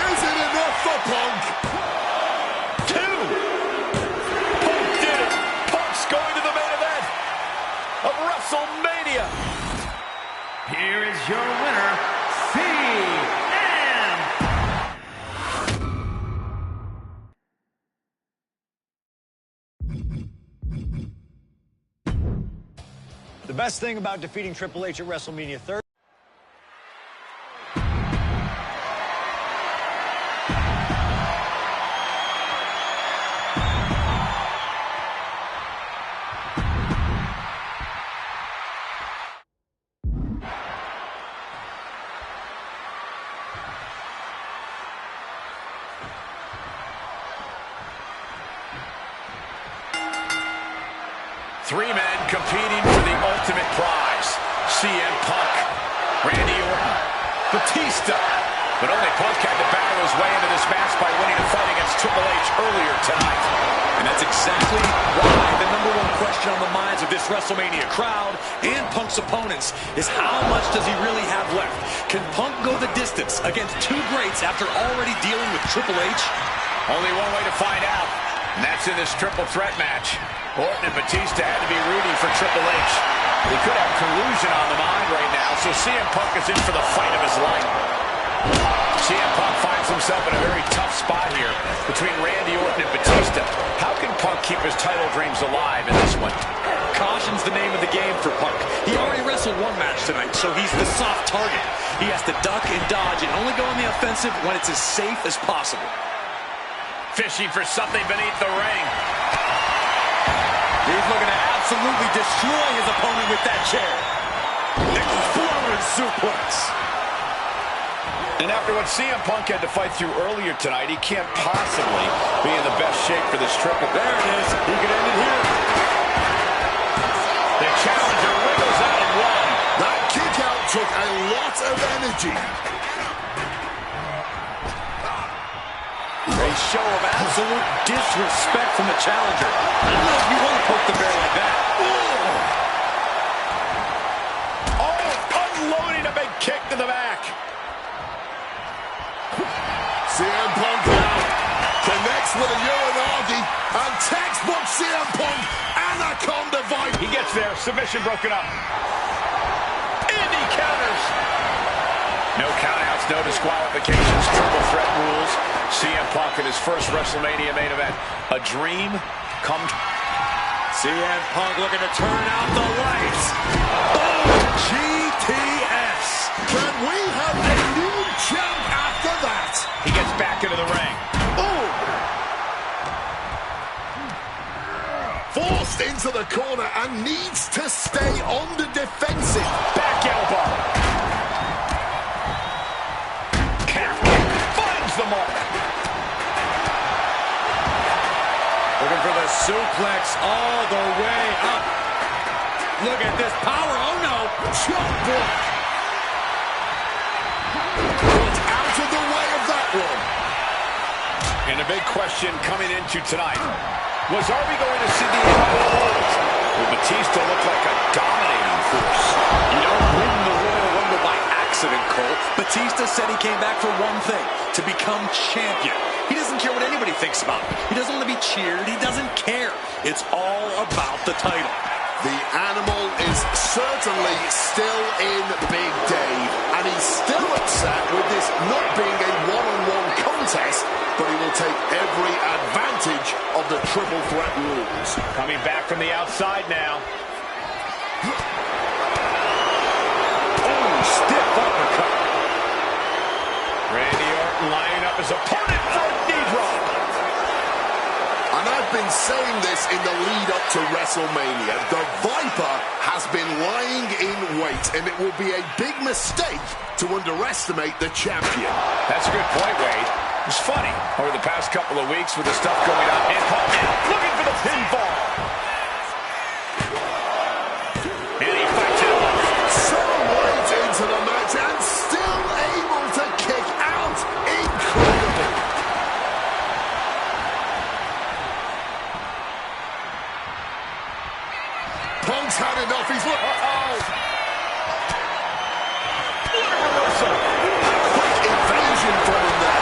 Is it enough for Punk? 2. Punk did it. Punk's going to the main event of WrestleMania. Here is your winner, CM. The best thing about defeating Triple H at WrestleMania 30. Three men competing for the ultimate prize. CM Punk, Randy Orton, Batista. But only Punk had to battle his way into this match by winning a fight against Triple H earlier tonight. And that's exactly why the #1 question on the minds of this WrestleMania crowd and Punk's opponents is how much does he really have left? Can Punk go the distance against two greats after already dealing with Triple H? Only one way to find out, and that's in this triple threat match. Orton and Batista had to be rooting for Triple H. He could have collusion on the mind right now, so CM Punk is in for the fight of his life. CM Punk finds himself in a very tough spot here between Randy Orton and Batista. How can Punk keep his title dreams alive in this one? Caution's the name of the game for Punk. He already wrestled one match tonight, so he's the soft target. He has to duck and dodge and only go on the offensive when it's as safe as possible. Fishing for something beneath the ring. He's looking to absolutely destroy his opponent with that chair. Exploding suplex. And after what CM Punk had to fight through earlier tonight, he can't possibly be in the best shape for this triple. There it is. He could end it here. The challenger wiggles out and won. That kick out took a lot of energy. A show of absolute disrespect from the challenger. I don't know if you want to poke the bear like that. Oh, unloading a big kick to the back. CM Punk now connects with a Uranagi and textbook CM Punk Anaconda Vipe. He gets there, submission broken up. And he counters. No countouts, no disqualifications, triple threat rules. CM Punk in his first WrestleMania main event. A dream come true. CM Punk looking to turn out the lights. Oh, GTS. Can we have a new champ after that? He gets back into the ring. Oh! Forced into the corner and needs to stay on the defensive. Back elbow. Calf kick finds the mark. Looking for the suplex all the way up. Look at this power. Oh, no. Chop block. Got out of the way of that one. And a The big question coming into tonight was, are we going to see the end of the world? Will Batista look like a dominating force? You don't win the Royal Rumble by accident, Cole. Batista said he came back for one thing, to become champion. He doesn't care what anybody thinks about him. He doesn't want to be cheered. He doesn't care. It's all about the title. The animal is certainly still in Big Dave, and he's still upset with this not being a one-on-one contest, but he will take every advantage of the triple threat rules. Coming back from the outside now. Oh, stiff uppercut. Randy Orton lining up his opponent for a knee drop. And I've been saying this in the lead up to WrestleMania. The Viper has been lying in wait, and it will be a big mistake to underestimate the champion. That's a good point, Wade. It's funny, over the past couple of weeks with the stuff going on, and Paul now looking for the pinfall. And he fights it off. So late into the match and still able to kick out. Incredible. Punk's had enough. He's look. What a reversal. Quick evasion from him there.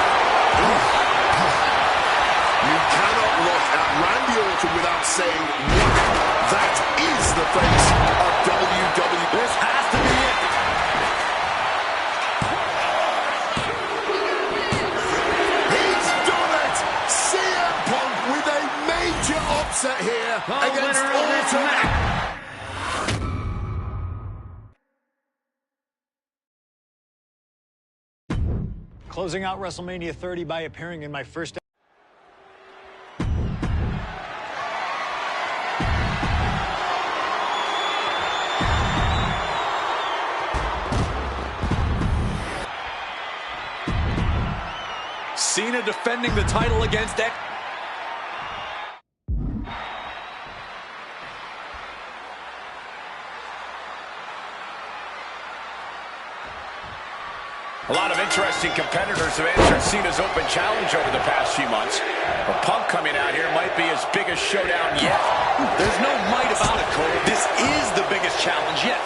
You cannot look at Randy Orton without saying, wow, that is the face of WWE. This has to be it. He's done it. CM Punk with a major upset here against Orton. Closing out WrestleMania 30 by appearing in my first Cena defending the title against X. A lot of interesting competitors have answered Cena's open challenge over the past few months. But Punk coming out here might be his biggest showdown yet. There's no might about it, Cole. This is the biggest challenge yet.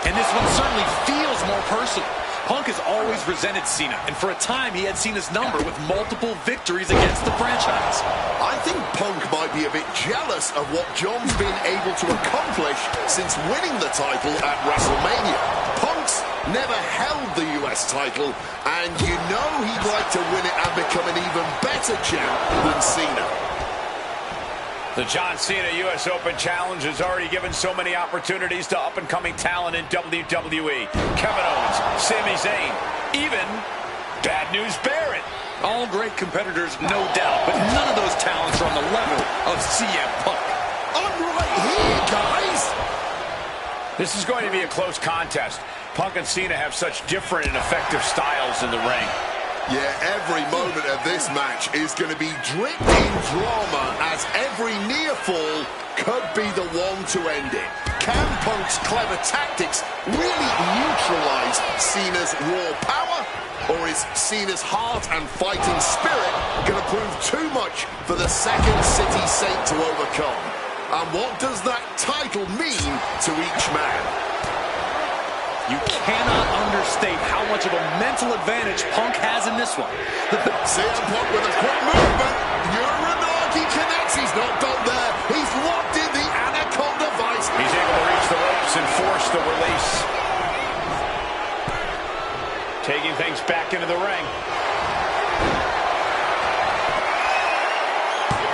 And this one certainly feels more personal. Punk has always resented Cena, and for a time he had Cena's number with multiple victories against the franchise. I think Punk might be a bit jealous of what John's been able to accomplish since winning the title at WrestleMania. Punk's never held the US title, and you know he'd like to win it and become an even better champ than Cena. The John Cena US Open Challenge has already given so many opportunities to up-and-coming talent in WWE. Kevin Owens, Sami Zayn, even Bad News Barrett. All great competitors, no doubt, but none of those talents are on the level of CM Punk. I'm right here, guys! This is going to be a close contest. Punk and Cena have such different and effective styles in the ring. Yeah, every moment of this match is going to be dripped in drama, as every near fall could be the one to end it. Can Punk's clever tactics really neutralize Cena's raw power? Or is Cena's heart and fighting spirit going to prove too much for the Second City Saint to overcome? And what does that title mean to each man? You cannot understate how much of a mental advantage Punk has in this one. CM Punk with a quick movement. Uranagi connects. He's not done there. He's locked in the Anaconda Vice. He's able to reach the ropes and force the release. Taking things back into the ring.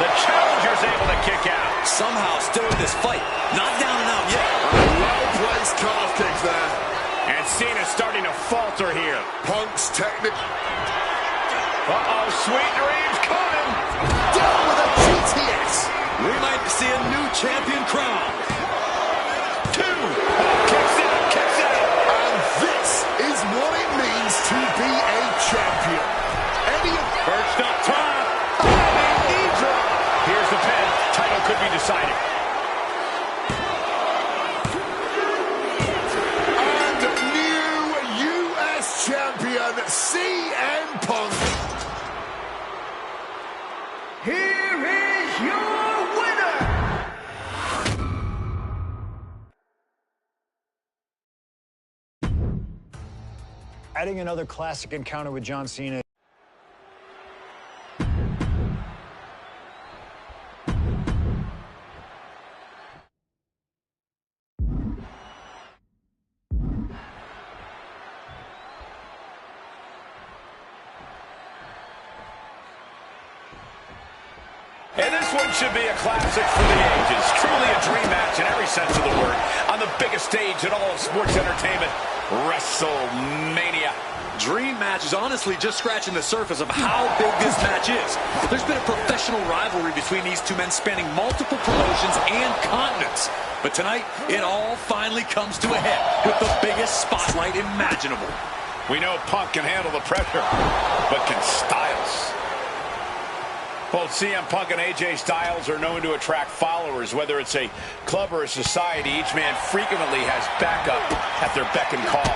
The challenger's able to kick out. Somehow still in this fight. Not down and out yet. Well-placed calf kick there. And Cena's starting to falter here. Punk's technique. Uh-oh, sweet dreams coming. Down with a GTS. We might see a new champion crown. Two. Kicks out. And this is what it means to be a champion. Perched up top. Knee drop. Here's the pin. Title could be decided. Champion CM Punk. Adding another classic encounter with John Cena. And this one should be a classic for the ages. Truly a dream match in every sense of the word. On the biggest stage in all of sports entertainment, WrestleMania. Dream match is honestly just scratching the surface of how big this match is. There's been a professional rivalry between these two men spanning multiple promotions and continents. But tonight, it all finally comes to a head with the biggest spotlight imaginable. We know Punk can handle the pressure, but can Styles? Both CM Punk and AJ Styles are known to attract followers. Whether it's a club or a society, each man frequently has backup at their beck and call.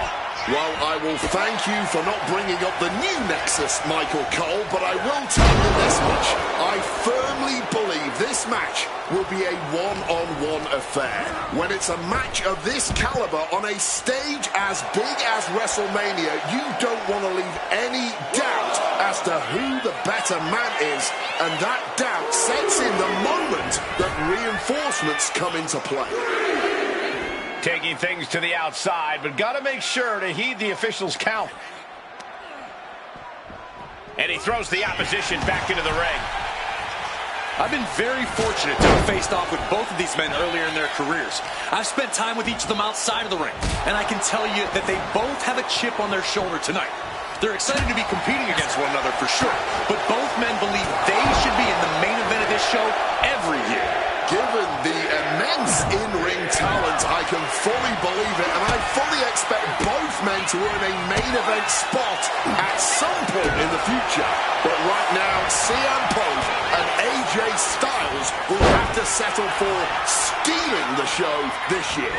Well, I will thank you for not bringing up the new Nexus, Michael Cole, but I will tell you this much. I firmly believe this match will be a one-on-one affair. When it's a match of this caliber on a stage as big as WrestleMania, you don't want to leave any doubt as to who the better man is, and that doubt sets in the moment that reinforcements come into play. Taking things to the outside, but got to make sure to heed the officials' count. And he throws the opposition back into the ring. I've been very fortunate to have faced off with both of these men earlier in their careers. I've spent time with each of them outside of the ring, and I can tell you that they both have a chip on their shoulder tonight. They're excited to be competing against one another for sure, but both men believe they should be in the main event of this show every year. Given the immense in-ring talent, I can fully believe it, and I fully expect both men to earn a main event spot at some point in the future. But right now, CM Punk and AJ Styles will have to settle for stealing the show this year.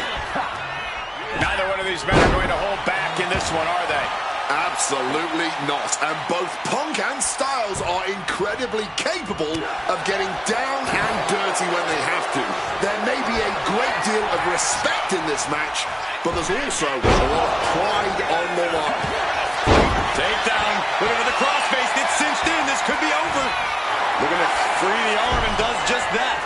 Neither one of these men are going to hold back in this one, are they? Absolutely not. And both Punk and Styles are incredibly capable of getting down and dirty when they have to. There may be a great deal of respect in this match, but there's also a lot of pride on the line. Takedown. Looking for the crossface. It's cinched in. This could be over. Looking to free the arm and does just that.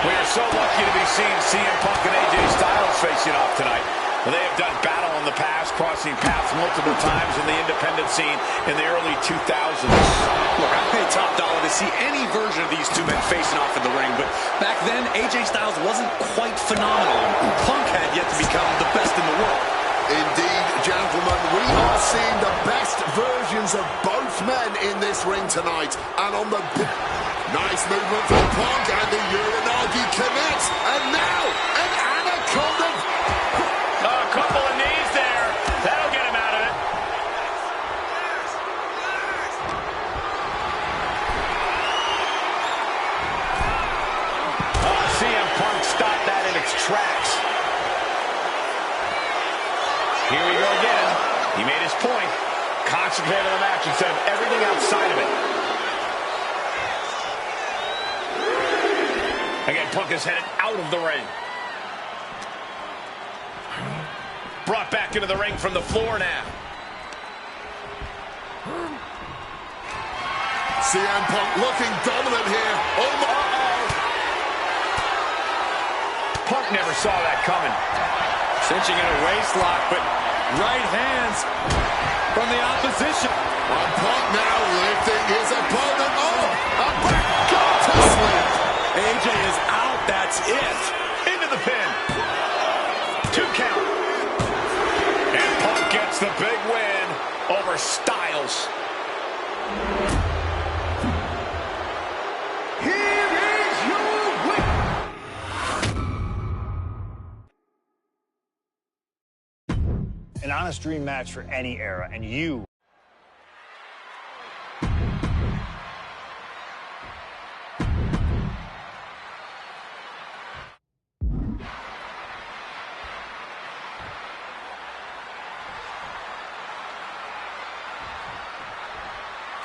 We are so lucky to be seeing CM Punk and AJ Styles facing off tonight. They have done battle in the past, crossing paths multiple times in the independent scene in the early 2000s. Look, I pay top dollar to see any version of these two men facing off in the ring, but back then, AJ Styles wasn't quite phenomenal. Punk had yet to become the best in the world. Indeed, gentlemen, we are seeing the best versions of both men in this ring tonight. And on the... Nice movement from Punk, and the Uranagi connects. And now, an anaconda... A couple of knees there. That'll get him out of it. CM Punk stopped that in its tracks. Here we go again. He made his point. Concentrate on the match instead of everything outside of it. Again, Punk is headed out of the ring. Brought back into the ring from the floor now. CM Punk looking dominant here. Oh my! Punk never saw that coming. Cinching in a waist lock, but right hands from the opposition. And Punk now lifting his opponent up. A back cut to sleep. AJ is out, that's it. Into the pin. 2 count. And Punk gets the big win over Styles. Here is your winner. An honest dream match for any era, and you...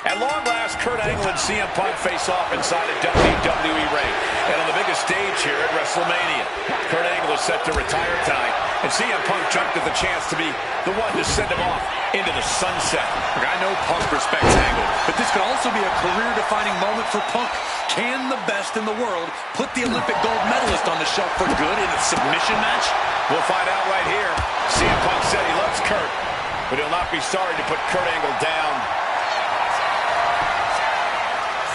And At long last, Kurt Angle and CM Punk face off inside a WWE ring. And on the biggest stage here at WrestleMania, Kurt Angle is set to retire tonight, and CM Punk jumped at the chance to be the one to send him off into the sunset. Look, I know Punk respects Angle, but this could also be a career-defining moment for Punk. Can the best in the world put the Olympic gold medalist on the shelf for good in a submission match? We'll find out right here. CM Punk said he loves Kurt, but he'll not be sorry to put Kurt Angle down.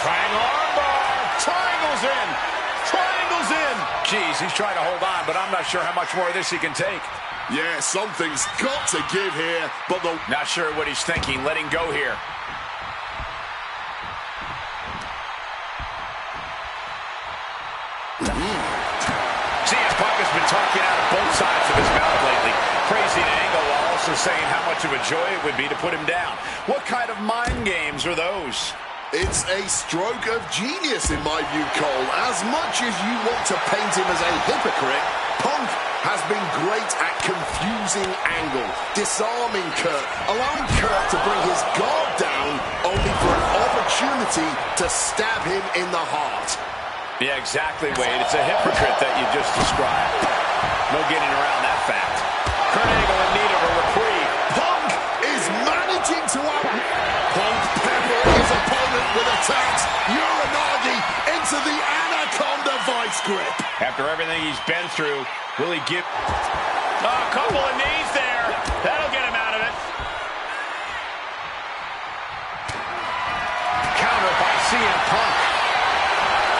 Triangle armbar. Triangle's in. Triangle's in. Jeez, he's trying to hold on, but I'm not sure how much more of this he can take. Yeah, something's got to give here, but Not sure what he's thinking, letting go here. CM Punk has been talking out of both sides of his mouth lately, praising Angle while also saying how much of a joy it would be to put him down. What kind of mind games are those? It's a stroke of genius in my view, Cole. As much as you want to paint him as a hypocrite, Punk has been great at confusing Angle, disarming Kurt, allowing Kurt to bring his guard down, only for an opportunity to stab him in the heart. Yeah, exactly, Wade. It's a hypocrite that you just described. No getting around that fact. Kurt Angle in need of a reprieve. Punk is managing to Punk pepper his opponent with attacks. Uranagi into the Anaconda vice grip. After everything he's been through, will he give... Oh, a couple of knees there. That'll get him out of it. Counter by CM Punk.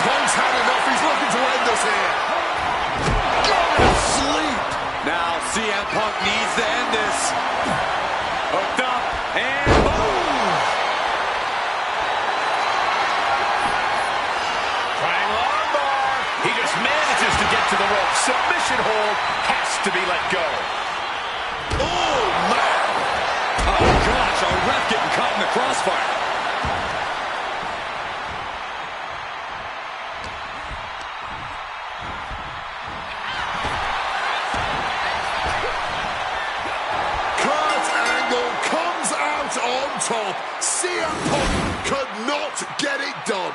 Punk's had enough. He's looking to end us here. Go to sleep. Now CM Punk needs to end this. Hooked up, and boom! Triangle armbar. He just manages to get to the rope. Submission hold has to be let go. Oh, man. Oh, gosh, our ref getting caught in the crossfire. On top, CM Punk could not get it done.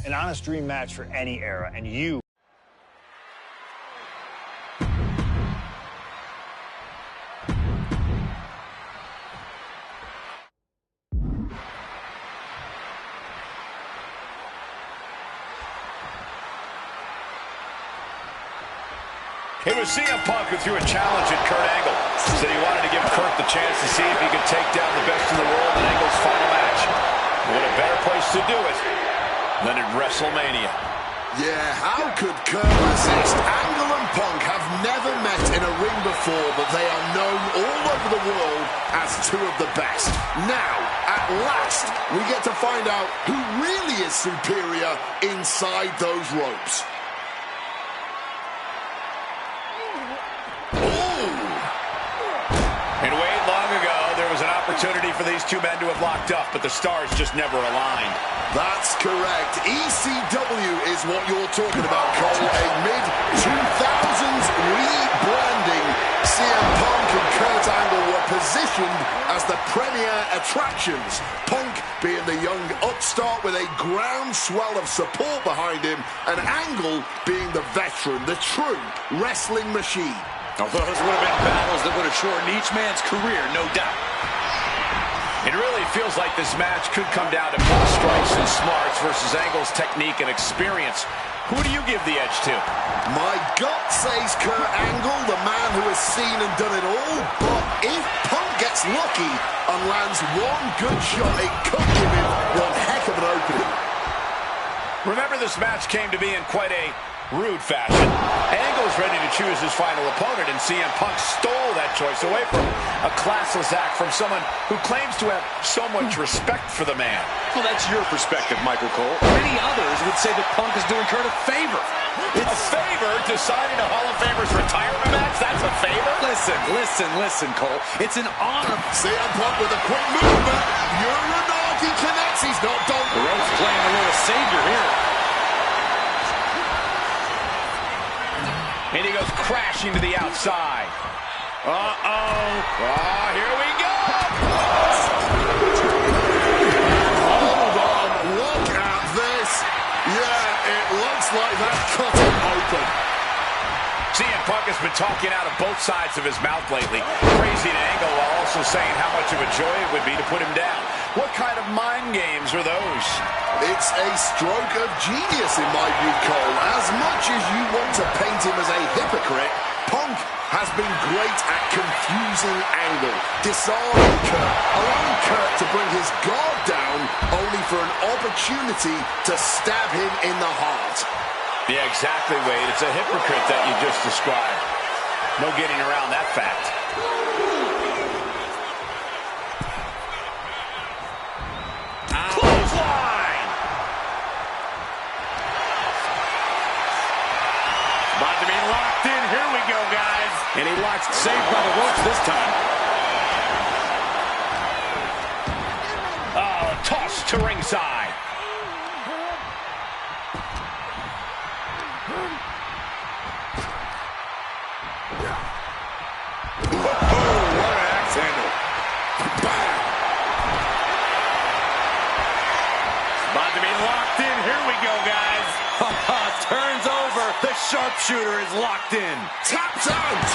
An honest dream match for any era, and you... It was CM Punk who threw a challenge at Kurt Angle. Said he wanted to give Kurt the chance to see if he could take down the best in the world in Angle's final match. What a better place to do it than at WrestleMania. Yeah, how could Kurt resist? Angle and Punk have never met in a ring before, but they are known all over the world as two of the best. Now, at last, we get to find out who really is superior inside those ropes. And Wade, long ago, there was an opportunity for these two men to have locked up, but the stars just never aligned. That's correct. ECW is what you're talking about, Cole. A mid-2000s rebranding. CM Punk and Kurt Angle were positioned as the premier attractions. Punk being the young upstart with a groundswell of support behind him, and Angle being the veteran, the true wrestling machine. Those would have been battles that would have shortened each man's career, no doubt. It really feels like this match could come down to more strikes and smarts versus Angle's technique and experience. Who do you give the edge to? My gut says Kurt Angle, the man who has seen and done it all. But if Punk gets lucky and lands one good shot, it could give him one heck of an opening. Remember, this match came to be in quite a rude fashion. Angle's ready to choose his final opponent, and CM Punk stole that choice away from him. A classless act from someone who claims to have so much respect for the man. Well, that's your perspective, Michael Cole. Many others would say that Punk is doing Kurt a favor. It's a favor deciding a Hall of Famer's retirement match? That's a favor? Listen, Cole. It's an honor. CM Punk with a quick movement. Uranagi connects. He's not done. The Rhodes playing a little savior here. And he goes crashing to the outside. Uh-oh. Oh, here we go. Hold on. Look at this. Yeah, it looks like that cut him open. CM Punk has been talking out of both sides of his mouth lately, praising Angle while also saying how much of a joy it would be to put him down. What kind of mind games are those? It's a stroke of genius in my view, Cole. As much as you want to paint him as a hypocrite, Punk has been great at confusing Angle, disarming Kurt, allowing Kurt to bring his guard down, only for an opportunity to stab him in the heart. Yeah, exactly, Wade. It's a hypocrite that you just described. No getting around that fact. Clothesline! About to be locked in. Here we go, guys. And he locks, saved by the ropes this time. Oh, toss to ringside. About to be locked in. Here we go, guys. Turns over. The sharpshooter is locked in. Tapped out!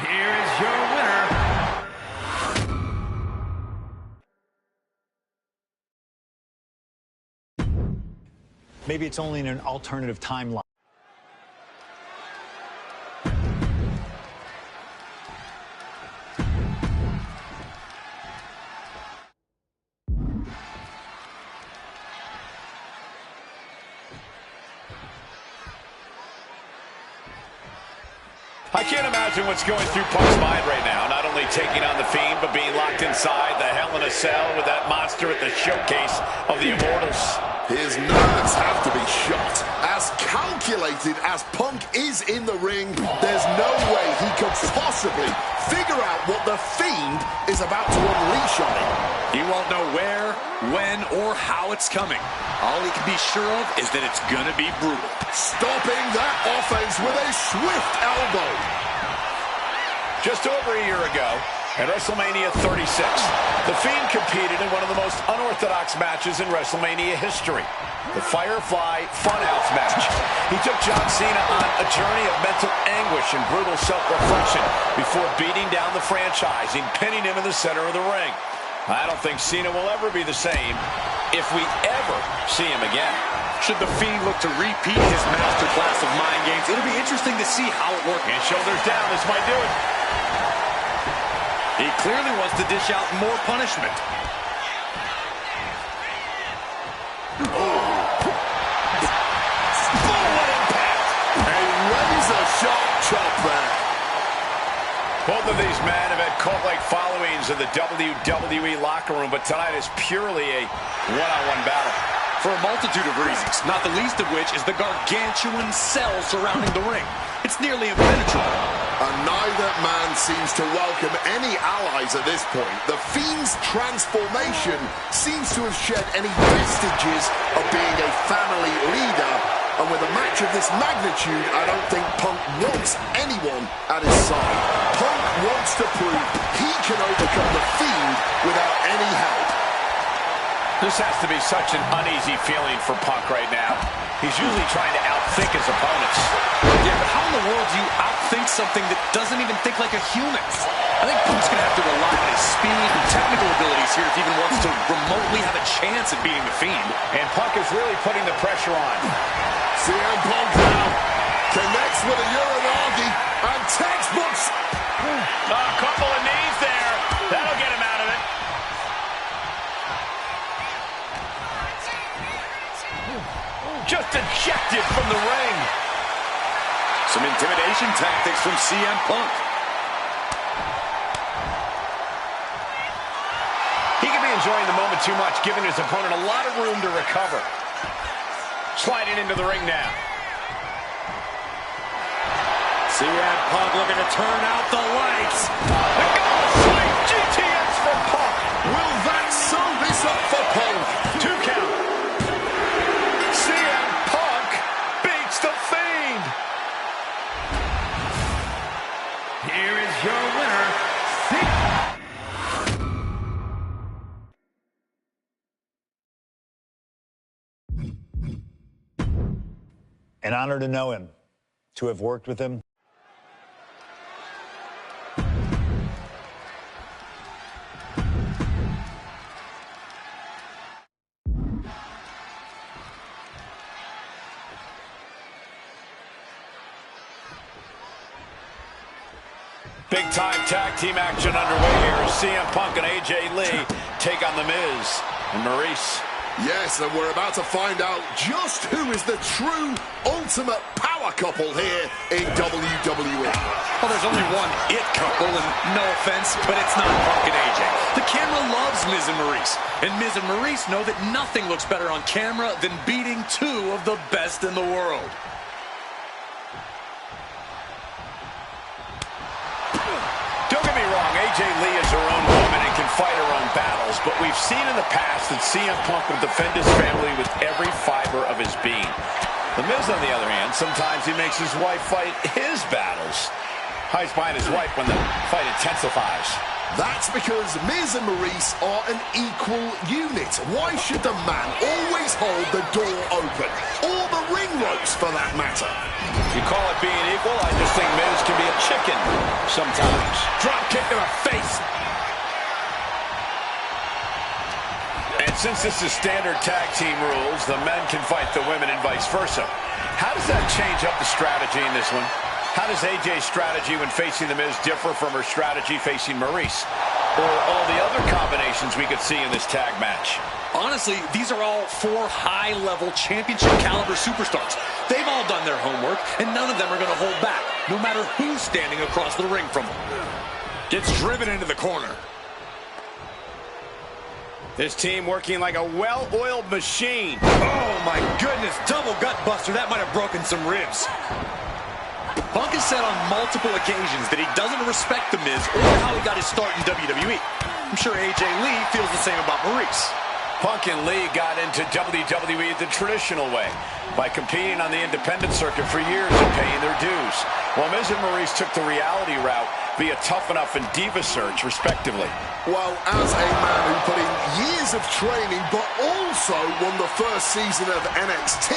Here is your winner. Maybe it's only in an alternative timeline. I can't imagine what's going through Punk's mind right now. Not only taking on The Fiend, but being locked inside the Hell in a Cell with that monster at the showcase of the Immortals. His nerves have to be shot. As calculated as Punk is in the ring, there's no way he could possibly figure out what the Fiend is about to unleash on him. He won't know where, when, or how it's coming. All he can be sure of is that it's gonna be brutal. Stopping that offense with a swift elbow. Just over a year ago, at WrestleMania 36, The Fiend competed in one of the most unorthodox matches in WrestleMania history, the Firefly Funhouse match. He took John Cena on a journey of mental anguish and brutal self-reflection before beating down the franchise and pinning him in the center of the ring. I don't think Cena will ever be the same if we ever see him again. Should The Fiend look to repeat his masterclass of mind games, it'll be interesting to see how it works. And shoulders down, this might do it. He clearly wants to dish out more punishment. What impact! A razor-sharp chop there. Both of these men have had cult-like followings in the WWE locker room, but tonight is purely a one-on-one battle. For a multitude of reasons, not the least of which is the gargantuan cell surrounding the ring. It's nearly impenetrable. And neither man seems to welcome any allies at this point. The Fiend's transformation seems to have shed any vestiges of being a family leader. And with a match of this magnitude, I don't think Punk wants anyone at his side. Punk wants to prove he can overcome the Fiend without any help. This has to be such an uneasy feeling for Punk right now. He's usually trying to outthink his opponents. Yeah, but how in the world do you outthink something that doesn't even think like a human? I think Punk's going to have to rely on his speed and technical abilities here if he even wants to remotely have a chance at beating the Fiend. And Punk is really putting the pressure on. CM Punk now connects with a Uranagi and textbooks. A couple of knees there. That'll get him out of it. intimidation tactics from CM Punk. He could be enjoying the moment too much, giving his opponent a lot of room to recover. Sliding into the ring now. CM Punk looking to turn out the lights. The goal sweep GTS for Punk. Will that sew this up for Punk? 2 count. CM Punk beats the Fiend. Here is your winner, An honor to know him, to have worked with him. Big-time tag team action underway here as CM Punk and AJ Lee take on The Miz and Maurice. Yes, and we're about to find out just who is the true ultimate power couple here in WWE. Well, there's only one it couple, and no offense, but it's not Punk and AJ. The camera loves Miz and Maurice, and Miz and Maurice know that nothing looks better on camera than beating two of the best in the world. Don't get me wrong, AJ Lee is her own woman and can fight her own battles, but we've seen in the past that CM Punk will defend his family with every fiber of his being. The Miz, on the other hand, sometimes he makes his wife fight his battles. Hides behind his wife when the fight intensifies. That's because Miz and Maurice are an equal unit. Why should the man always hold the door open? Or the ring ropes, for that matter? You call it being equal? I just think Miz can be a chicken sometimes. Drop kick to the face. And since this is standard tag team rules, the men can fight the women and vice versa. How does that change up the strategy in this one? How does AJ's strategy when facing The Miz differ from her strategy facing Maurice? Or all the other combinations we could see in this tag match? Honestly, these are all 4 high-level championship-caliber superstars. They've all done their homework, and none of them are going to hold back, no matter who's standing across the ring from them. Gets driven into the corner. This team working like a well-oiled machine. Oh, my goodness. Double gut buster. That might have broken some ribs. Punk has said on multiple occasions that he doesn't respect The Miz or how he got his start in WWE. I'm sure AJ Lee feels the same about Maurice. Punk and Lee got into WWE the traditional way, by competing on the independent circuit for years and paying their dues, while Miz and Maurice took the reality route via Tough Enough and Diva Search, respectively. Well, as a man who put in years of training, but also won the first season of NXT,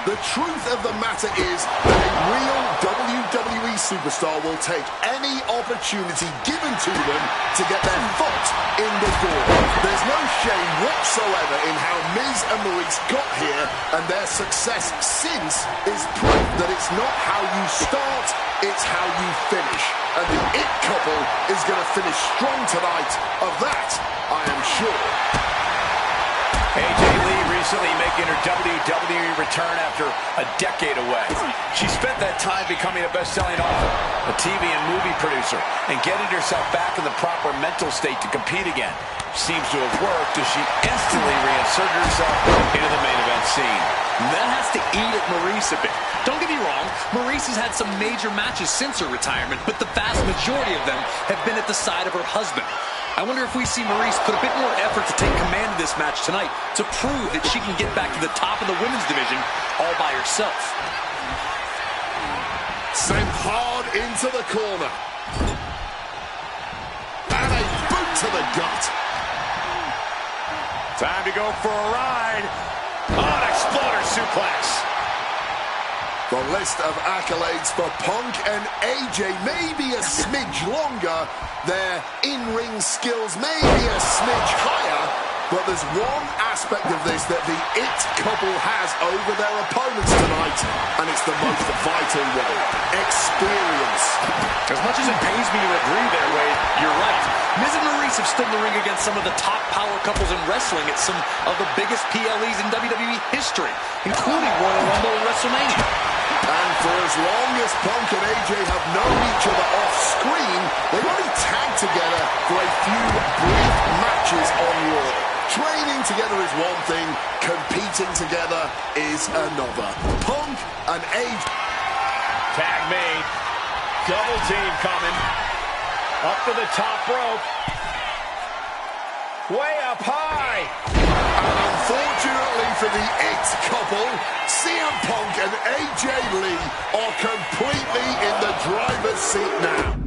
the truth of the matter is that a real WWE superstar will take any opportunity given to them to get their foot in the door. There's no shame whatsoever in how Miz and Maurice got here, and their success since is proof that it's not how you start, it's how you finish. And the It couple is going to finish strong tonight. Of that, I am sure. AJ Lee recently making her WWE return after a decade away. She spent that time becoming a best-selling author, a TV and movie producer, and getting herself back in the proper mental state to compete again. Seems to have worked as she instantly reinserted herself into the main event scene. That has to eat at Maurice a bit. Don't get me wrong, Maurice has had some major matches since her retirement, but the vast majority of them have been at the side of her husband. I wonder if we see Maurice put a bit more effort to take command of this match tonight to prove that she can get back to the top of the women's division all by herself. Sent hard into the corner. And a boot to the gut. Time to go for a ride. Oh, an exploder suplex. The list of accolades for Punk and AJ may be a smidge longer. Their in-ring skills may be a smidge higher. But there's one aspect of this that the It couple has over their opponents tonight, and it's the most vital one: experience. As much as it pains me to agree there, Wade, you're right. Miz and Maurice have stood in the ring against some of the top power couples in wrestling at some of the biggest PLEs in WWE history, including Royal Rumble and WrestleMania. And for as long as Punk and AJ have known each other off-screen, they've only tagged together for a few brief matches on Raw. Training together is one thing, competing together is another. Punk and AJ... Tag made. Double team coming. Up to the top rope. Way up high. And unfortunately for the It couple, CM Punk and AJ Lee are completely in the driver's seat now.